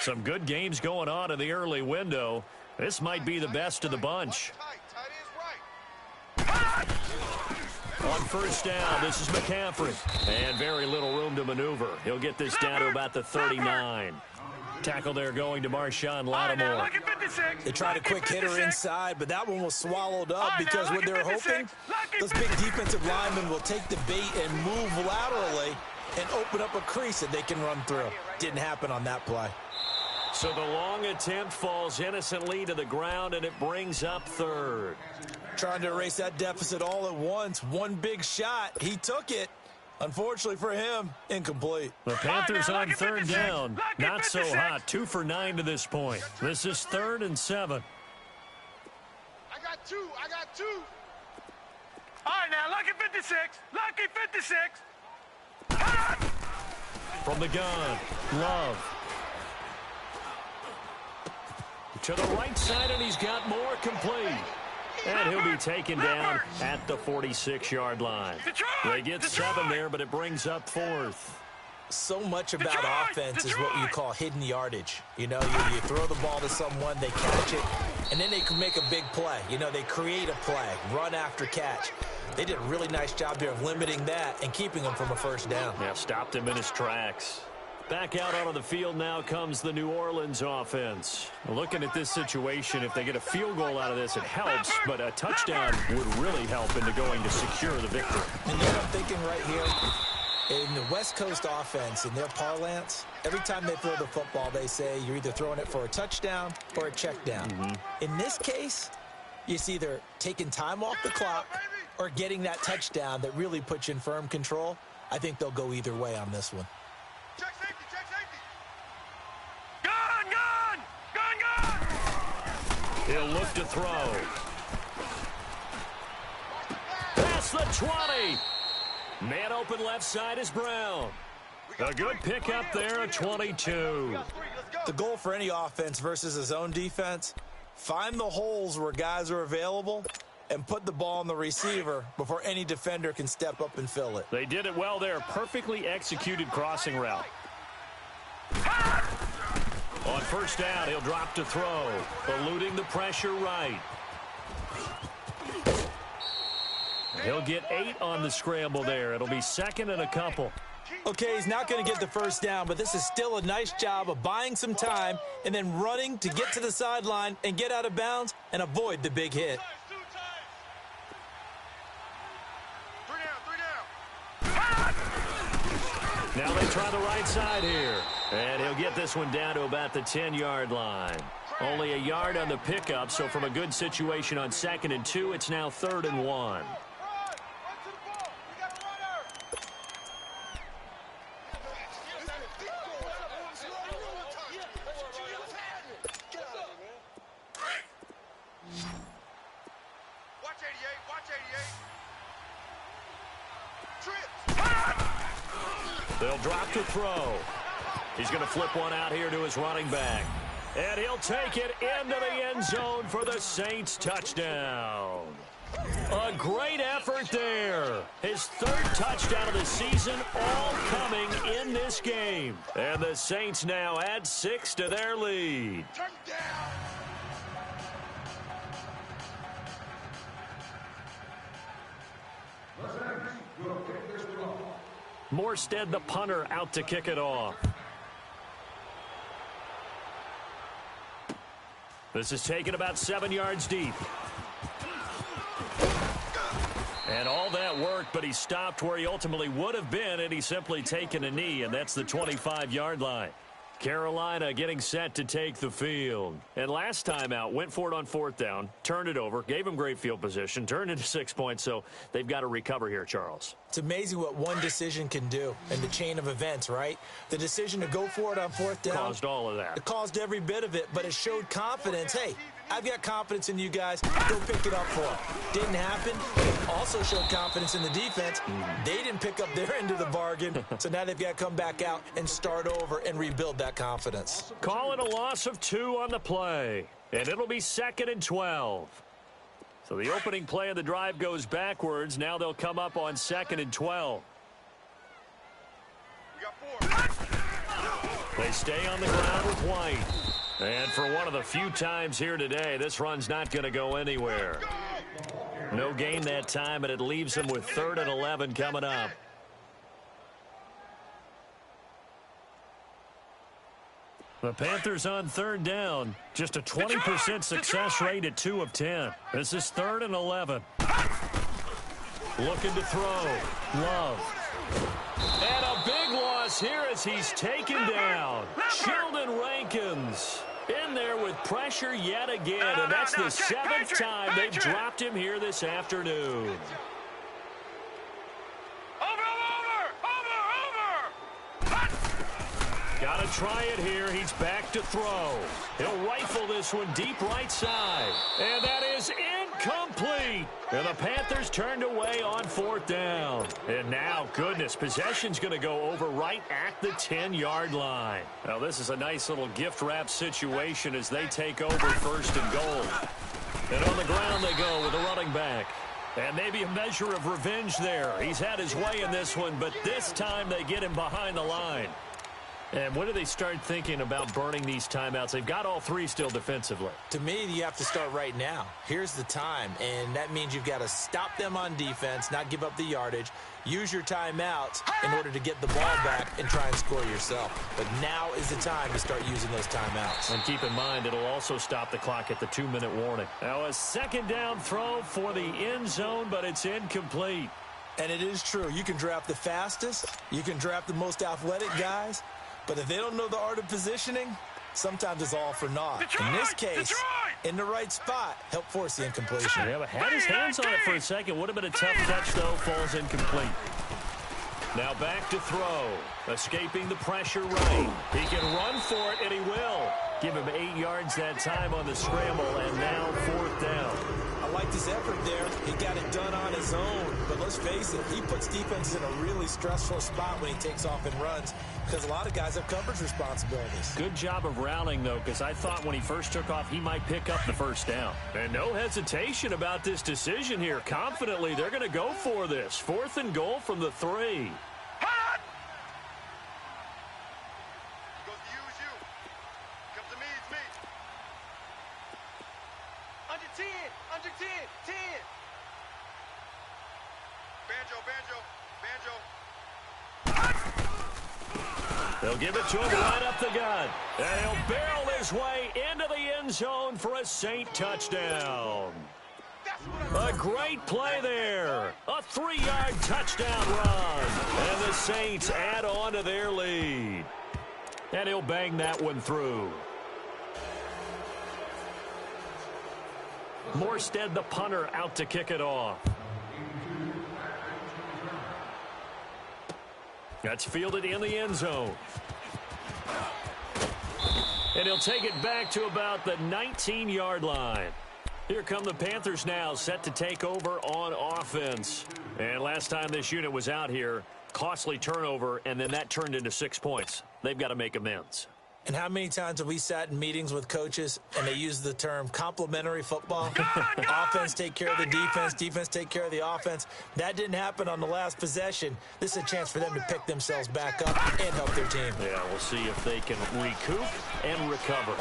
Some good games going on in the early window. This might be the best of the bunch. On first down, this is McCaffrey. And very little room to maneuver. He'll get this down to about the 39. Tackle there going to Marshawn Lattimore. They tried a quick hitter inside, but that one was swallowed up because what they're hoping, those big defensive linemen will take the bait and move laterally and open up a crease that they can run through. Didn't happen on that play. So the long attempt falls innocently to the ground, and it brings up third. Trying to erase that deficit all at once. One big shot. He took it. Unfortunately for him, incomplete. The Panthers on third down. Not so hot. 2 for 9 to this point. This is 3rd and 7. I got two. All right, now, lucky 56. Lucky 56. From the gun, Love. To the right side, and he's got more complete. And he'll be taken down at the 46-yard line. They get 7 there, but it brings up 4th. So much about offense is what you call hidden yardage. You know, you throw the ball to someone, they catch it, and then they can make a big play. You know, they create a play, run after catch. They did a really nice job there of limiting that and keeping him from a first down. Yeah, stopped him in his tracks. Back out onto the field now comes the New Orleans offense. Looking at this situation, if they get a field goal out of this, it helps, but a touchdown would really help into going to secure the victory. And you know what I'm thinking right here? In the West Coast offense, in their parlance, every time they throw the football, they say you're either throwing it for a touchdown or a check down. In this case, it's either taking time off the clock or getting that touchdown that really puts you in firm control. I think they'll go either way on this one. Check safety. Gun! He'll look to throw. Past the 20. Man open left side is Brown. A good pickup there at 22. The goal for any offense versus a zone defense, find the holes where guys are available and put the ball on the receiver before any defender can step up and fill it. They did it well there. Perfectly executed crossing route. On first down, he'll drop to throw, eluding the pressure right. He'll get 8 on the scramble there. It'll be 2nd and a couple. Okay, he's not going to get the first down, but this is still a nice job of buying some time and then running to get to the sideline and get out of bounds and avoid the big hit. Now they try the right side here. And he'll get this one down to about the 10-yard line. Only a yard on the pickup, so from a good situation on 2nd and 2, it's now 3rd and 1. They'll drop to throw. He's going to flip one out here to his running back. And he'll take it into the end zone for the Saints touchdown. A great effort there. His 3rd touchdown of the season, all coming in this game. And the Saints now add 6 to their lead. Turn down. Morstead, the punter, out to kick it off. This is taken about 7 yards deep. And all that worked, but he stopped where he ultimately would have been, and he's simply taken a knee, and that's the 25-yard line. Carolina getting set to take the field. And last time out, went for it on 4th down, turned it over, gave him great field position, turned into 6 points, so they've got to recover here, Charles. It's amazing what one decision can do in the chain of events, right? The decision to go for it on 4th down. Caused all of that. It caused every bit of it, but it showed confidence. Hey, I've got confidence in you guys. Go pick it up for them. Didn't happen. Also showed confidence in the defense. They didn't pick up their end of the bargain, so now they've got to come back out and start over and rebuild that confidence. Call it a loss of 2 on the play, and it'll be 2nd and 12. So the opening play of the drive goes backwards. Now they'll come up on 2nd and 12. We got 4. They stay on the ground with White. And for one of the few times here today, this run's not going to go anywhere. No gain that time, and it leaves them with 3rd and 11 coming up. The Panthers on 3rd down. Just a 20% success rate at 2 of 10. This is 3rd and 11. Looking to throw. Love. And a big loss loss here as he's taken down. Sheldon Rankins in there with pressure yet again, and that's the seventh time they've dropped him here this afternoon. Got to try it here. He's back to throw. He'll rifle this one deep right side. And that is incomplete. And the Panthers turned away on fourth down. And now, goodness, possession's going to go over right at the 10-yard line. Now, this is a nice little gift wrap situation as they take over first and goal. And on the ground they go with a running back. And maybe a measure of revenge there. He's had his way in this one, but this time they get him behind the line. And when do they start thinking about burning these timeouts? They've got all three still defensively. To me, you have to start right now. Here's the time, and that means you've got to stop them on defense, not give up the yardage, use your timeouts in order to get the ball back and try and score yourself. But now is the time to start using those timeouts. And keep in mind, it'll also stop the clock at the 2-minute warning. Now a second down throw for the end zone, but it's incomplete. And it is true. You can draft the fastest. You can draft the most athletic guys. But if they don't know the art of positioning, sometimes it's all for naught. In this case, in the right spot, help force the incompletion. Yeah, but had his hands on it for a second. Would have been a tough catch, though. Falls incomplete. Now back to throw. Escaping the pressure right. He can run for it, and he will. Give him 8 yards that time on the scramble, and now fourth down. I liked his effort there. He got it done on his own. But let's face it, he puts defenses in a really stressful spot when he takes off and runs because a lot of guys have coverage responsibilities. Good job of rallying, though, because I thought when he first took off, he might pick up the first down. And no hesitation about this decision here. Confidently, they're going to go for this. Fourth and goal from the 3. Under 10, 10. Banjo. They'll give it to him right up the gut. And he'll barrel his way into the end zone for a Saint touchdown. A great play there. A 3-yard touchdown run. And the Saints add on to their lead. And he'll bang that one through. Morstead, the punter, out to kick it off. That's fielded in the end zone. And he'll take it back to about the 19-yard line. Here come the Panthers now, set to take over on offense. And last time this unit was out here, costly turnover, and then that turned into 6 points. They've got to make amends. And how many times have we sat in meetings with coaches and they use the term complementary football? Offense take care of the defense, defense take care of the offense. That didn't happen on the last possession. This is a chance for them to pick themselves back up and help their team. Yeah, we'll see if they can recoup and recover.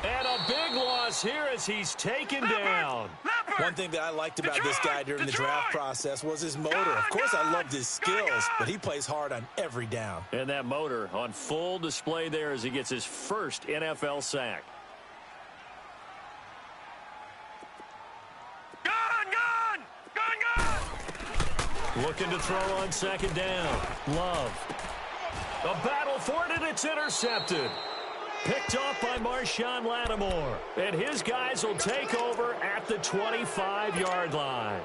And a big loss here as he's taken down. One thing that I liked about this guy during the draft process was his motor. Of course, I loved his skills, but he plays hard on every down. And that motor on full display there as he gets his first NFL sack. Looking to throw on second down. Love. A battle for it, and it's intercepted. Picked off by Marshawn Lattimore. And his guys will take over at the 25-yard line.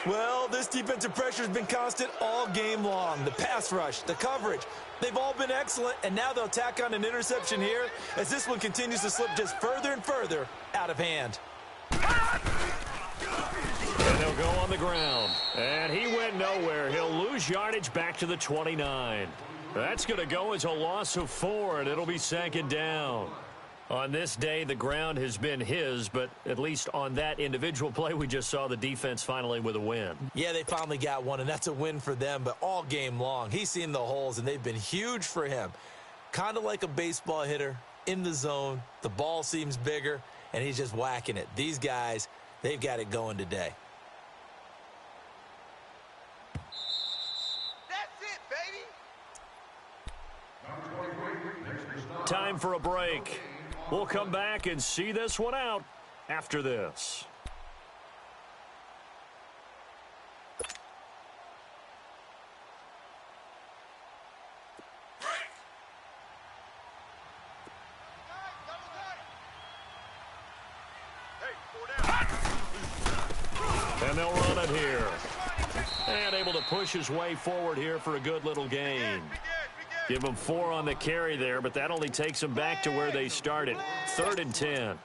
Well, this defensive pressure has been constant all game long. The pass rush, the coverage, they've all been excellent, and now they'll tack on an interception here as this one continues to slip just further and further out of hand. And they'll go on the ground. And he went nowhere. He'll lose yardage back to the 29. That's going to go as a loss of 4, and it'll be second down. On this day, the ground has been his, but at least on that individual play, we just saw the defense finally with a win. Yeah, they finally got one, and that's a win for them, but all game long, he's seen the holes, and they've been huge for him. Kind of like a baseball hitter in the zone. The ball seems bigger, and he's just whacking it. These guys, they've got it going today. Time for a break. We'll come back and see this one out after this. And they'll run it here. And able to push his way forward here for a good little gain. Give him 4 on the carry there, but that only takes them back to where they started. 3rd and 10.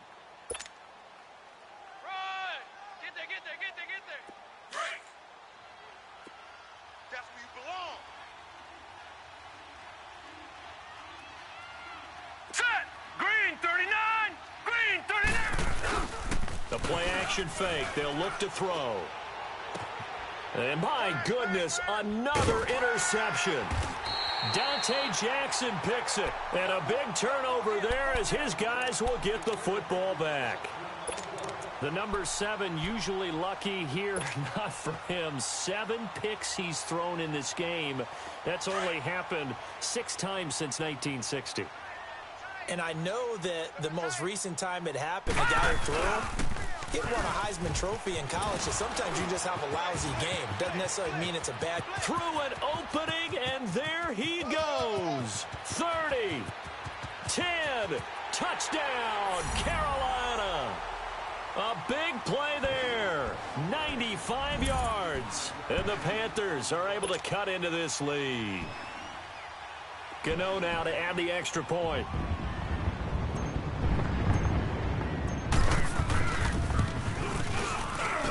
The play action fake. They'll look to throw. And my goodness, another interception. Dante Jackson picks it. And a big turnover there as his guys will get the football back. The number 7 usually lucky here. Not for him. 7 picks he's thrown in this game. That's only happened 6 times since 1960. And I know that the most recent time it happened, the guy who threw him, it won a Heisman Trophy in college, so sometimes you just have a lousy game. Doesn't necessarily mean it's a bad... Through an opening, and there he goes. 30, 10, touchdown, Carolina. A big play there, 95 yards. And the Panthers are able to cut into this lead. Gano now to add the extra point.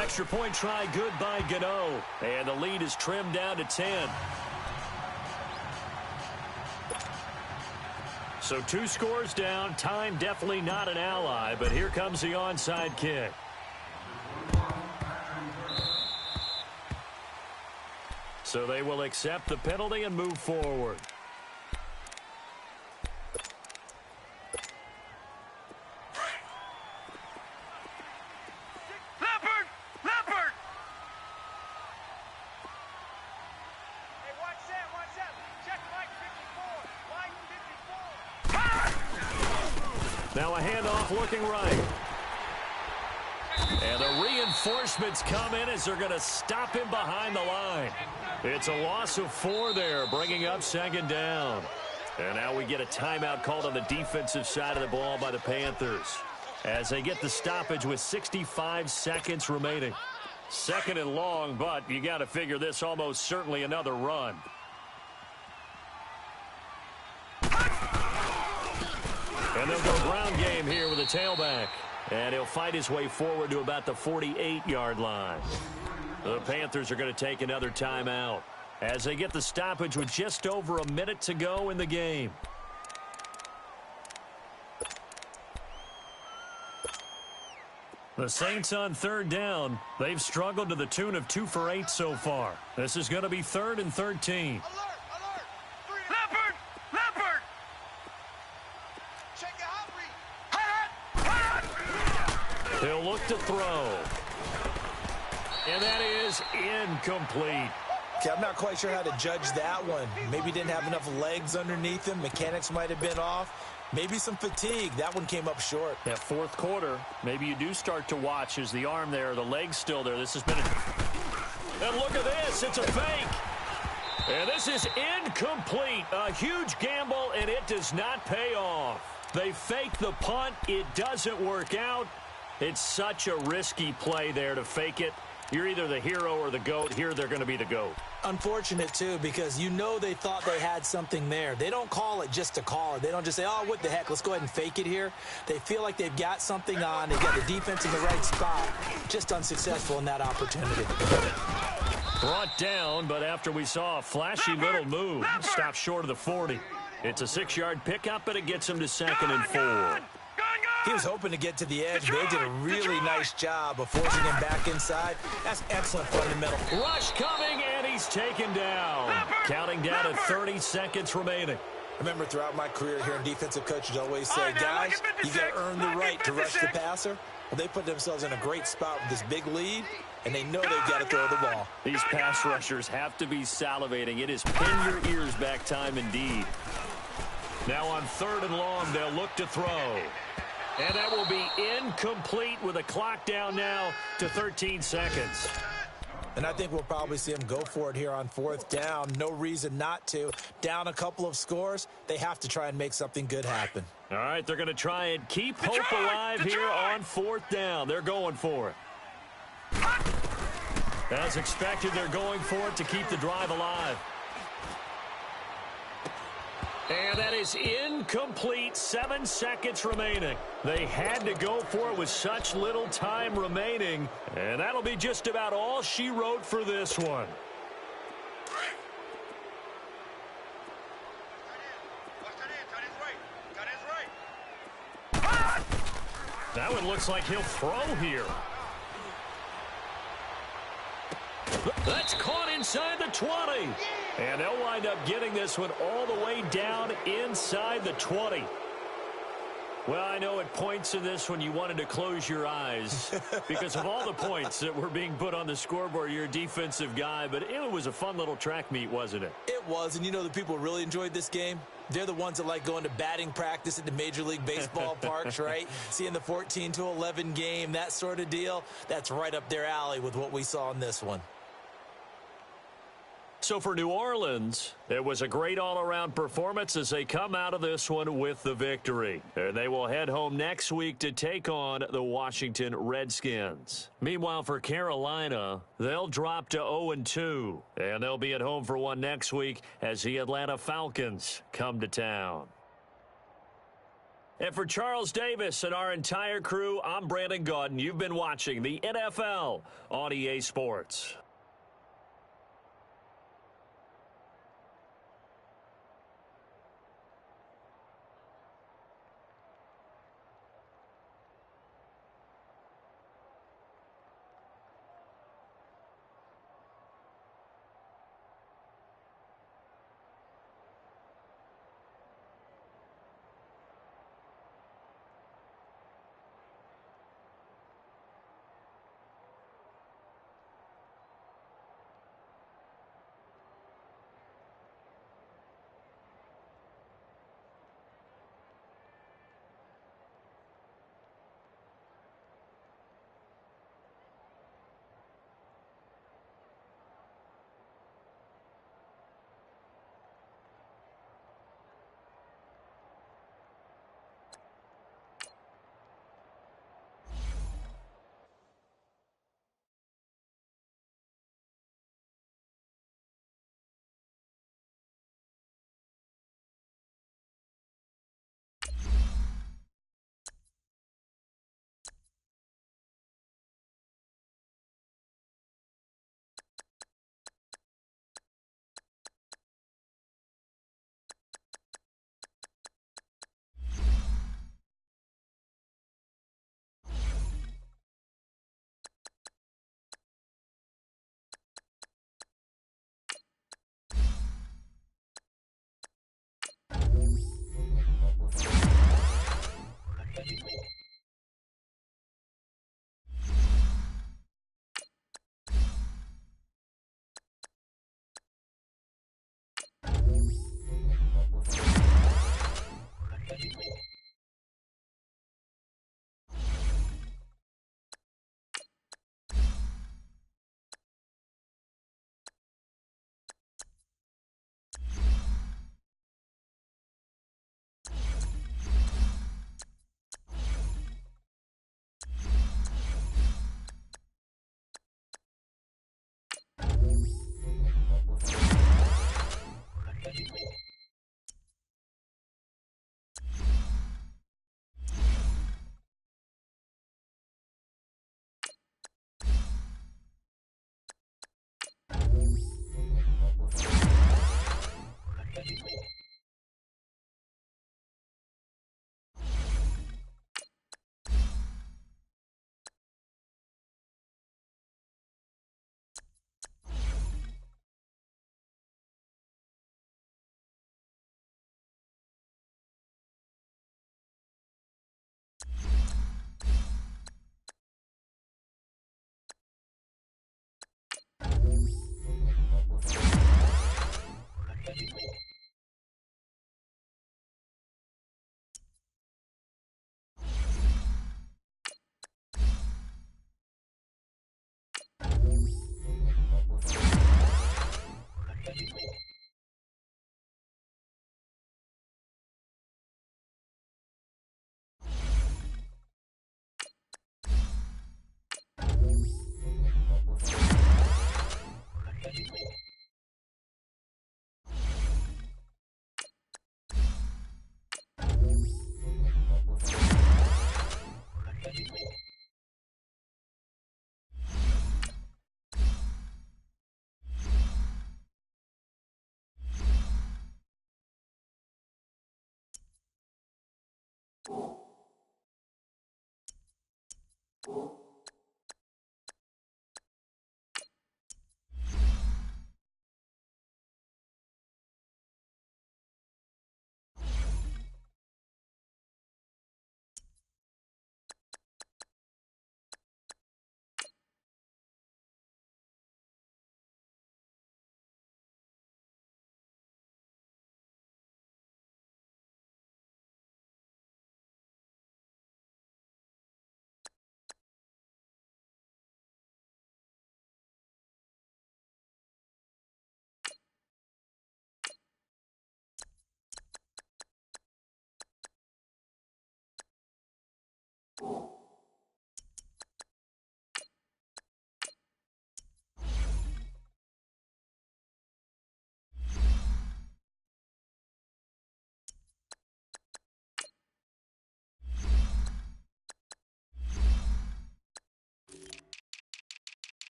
Extra point try good by Gano. And the lead is trimmed down to 10. So 2 scores down. Time definitely not an ally, but here comes the onside kick. So they will accept the penalty and move forward. Now a handoff looking right. And the reinforcements come in as they're going to stop him behind the line. It's a loss of 4 there, bringing up 2nd down. And now we get a timeout called on the defensive side of the ball by the Panthers as they get the stoppage with 65 seconds remaining. 2nd and long, but you got to figure this almost certainly another run. And they'll go ground game here with a tailback. And he'll fight his way forward to about the 48-yard line. The Panthers are going to take another timeout as they get the stoppage with just over a minute to go in the game. The Saints on 3rd down. They've struggled to the tune of 2 for 8 so far. This is going to be 3rd and 13. He'll look to throw. And that is incomplete. Okay, I'm not quite sure how to judge that one. Maybe didn't have enough legs underneath him. Mechanics might have been off. Maybe some fatigue. That one came up short. That 4th quarter, maybe you do start to watch as the arm there, the leg's still there. This has been And look at this. It's a fake. And this is incomplete. A huge gamble, and it does not pay off. They fake the punt. It doesn't work out. It's such a risky play there to fake it. You're either the hero or the GOAT. Here, they're going to be the GOAT. Unfortunate, too, because you know they thought they had something there. They don't call it just to call it. They don't just say, oh, what the heck, let's go ahead and fake it here. They feel like they've got something on. They've got the defense in the right spot. Just unsuccessful in that opportunity. Brought down, but after we saw a flashy little move, stopped short of the 40. It's a 6-yard pickup, but it gets him to 2nd and 4. He was hoping to get to the edge. They did a really nice job of forcing him back inside. That's excellent fundamental. Rush coming, and he's taken down. Counting down to 30 seconds remaining. I remember throughout my career hearing defensive coaches always say, guys, you got to earn the right to rush the passer. Well, they put themselves in a great spot with this big lead, and they know they've got to throw the ball. These pass rushers have to be salivating. It is pin your ears back time indeed. Now on 3rd and long, they'll look to throw. And that will be incomplete with a clock down now to 13 seconds. And I think we'll probably see them go for it here on 4th down. No reason not to. Down a couple of scores, they have to try and make something good happen. All right, they're going to try and keep hope alive here on 4th down. They're going for it. As expected, they're going for it to keep the drive alive. And that is incomplete. 7 seconds remaining. They had to go for it with such little time remaining. And that'll be just about all she wrote for this one. That one looks like he'll throw here. That's caught inside the 20. And they'll wind up getting this one all the way down inside the 20. Well, I know at points in this one you wanted to close your eyes because of all the points that were being put on the scoreboard. You're a defensive guy, but it was a fun little track meet, wasn't it? It was, and you know the people who really enjoyed this game? They're the ones that like going to batting practice at the Major League Baseball parks, right? Seeing the 14-11 game, that sort of deal. That's right up their alley with what we saw in this one. So for New Orleans, it was a great all-around performance as they come out of this one with the victory. And they will head home next week to take on the Washington Redskins. Meanwhile, for Carolina, they'll drop to 0-2. And they'll be at home for one next week as the Atlanta Falcons come to town. And for Charles Davis and our entire crew, I'm Brandon Gaudin. You've been watching the NFL on EA Sports.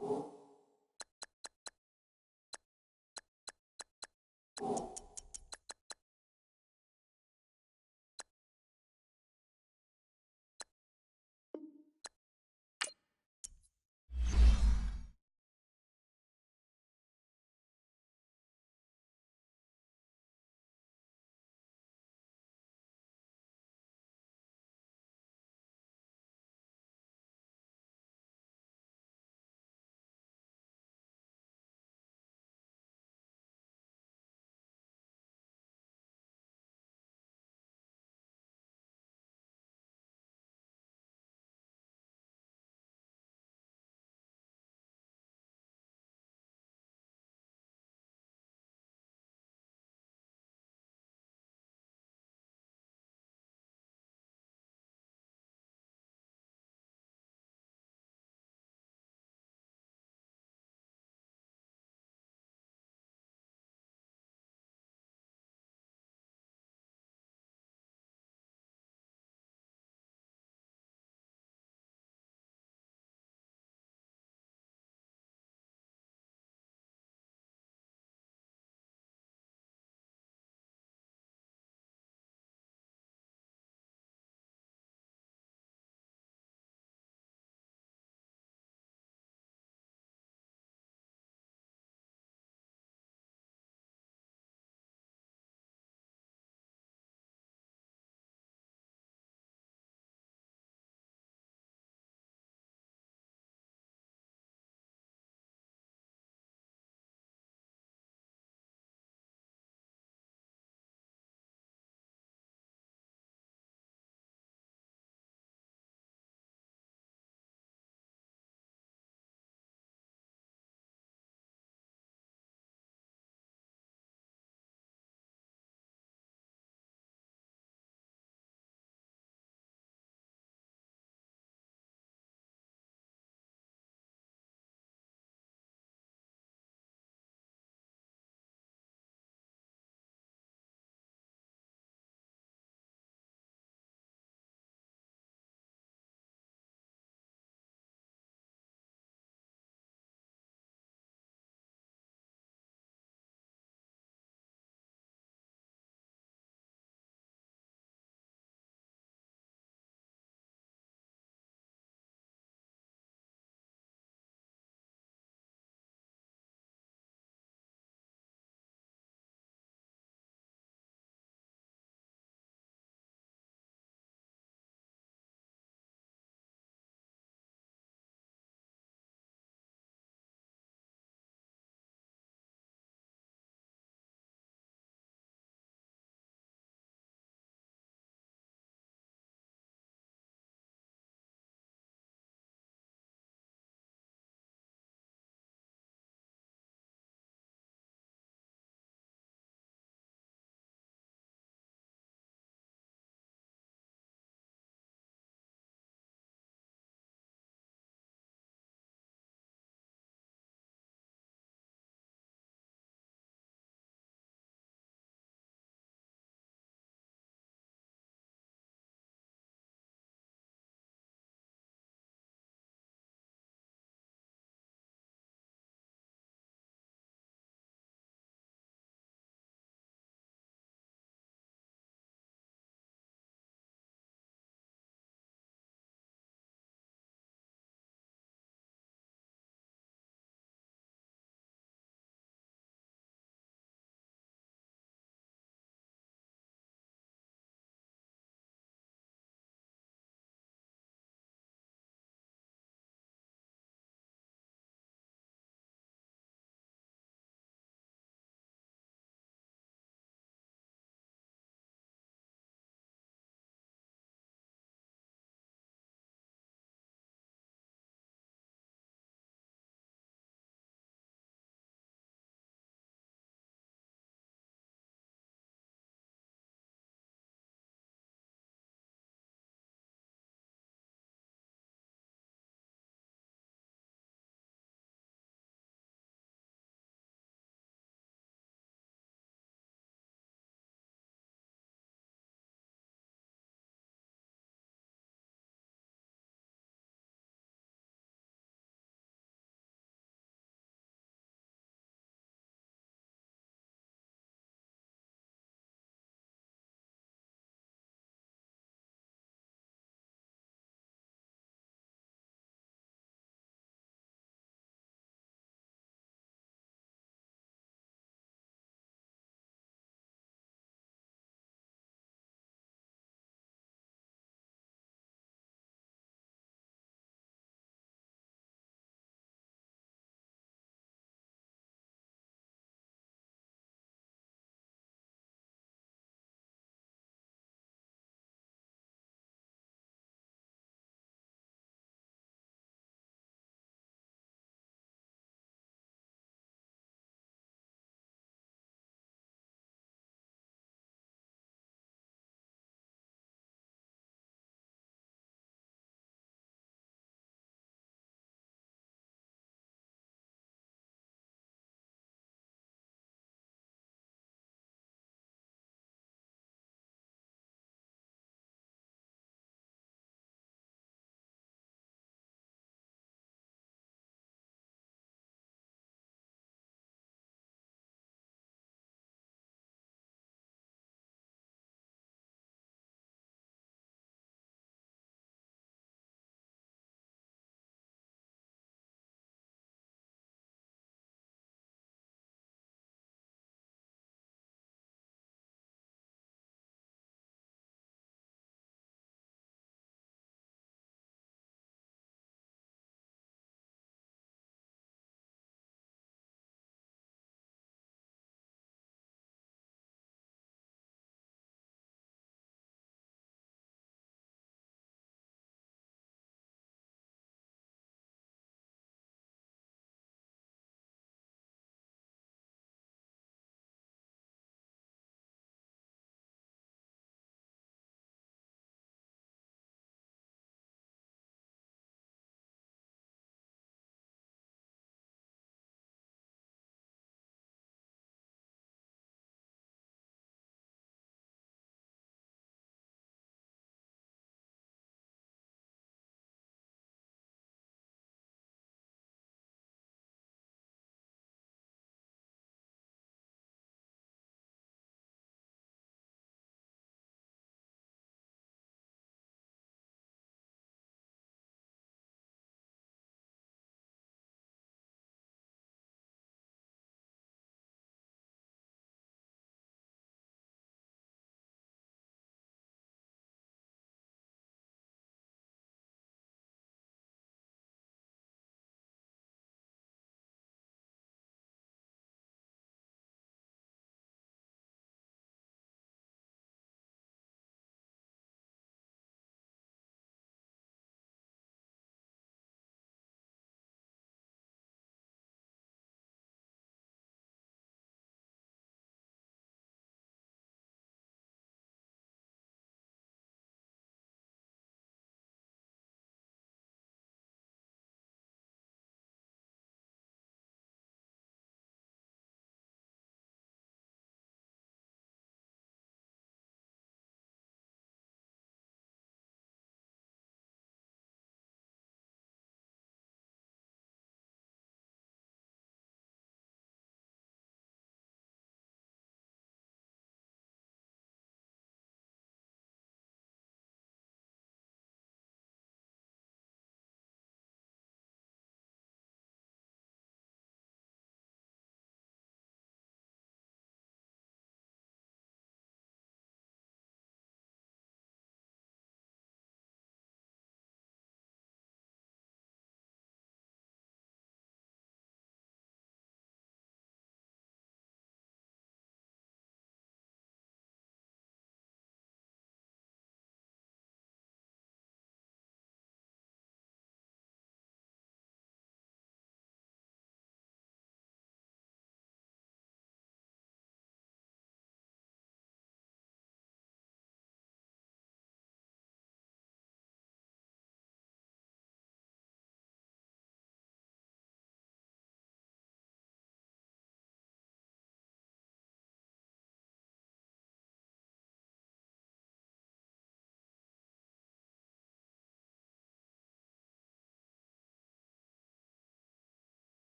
you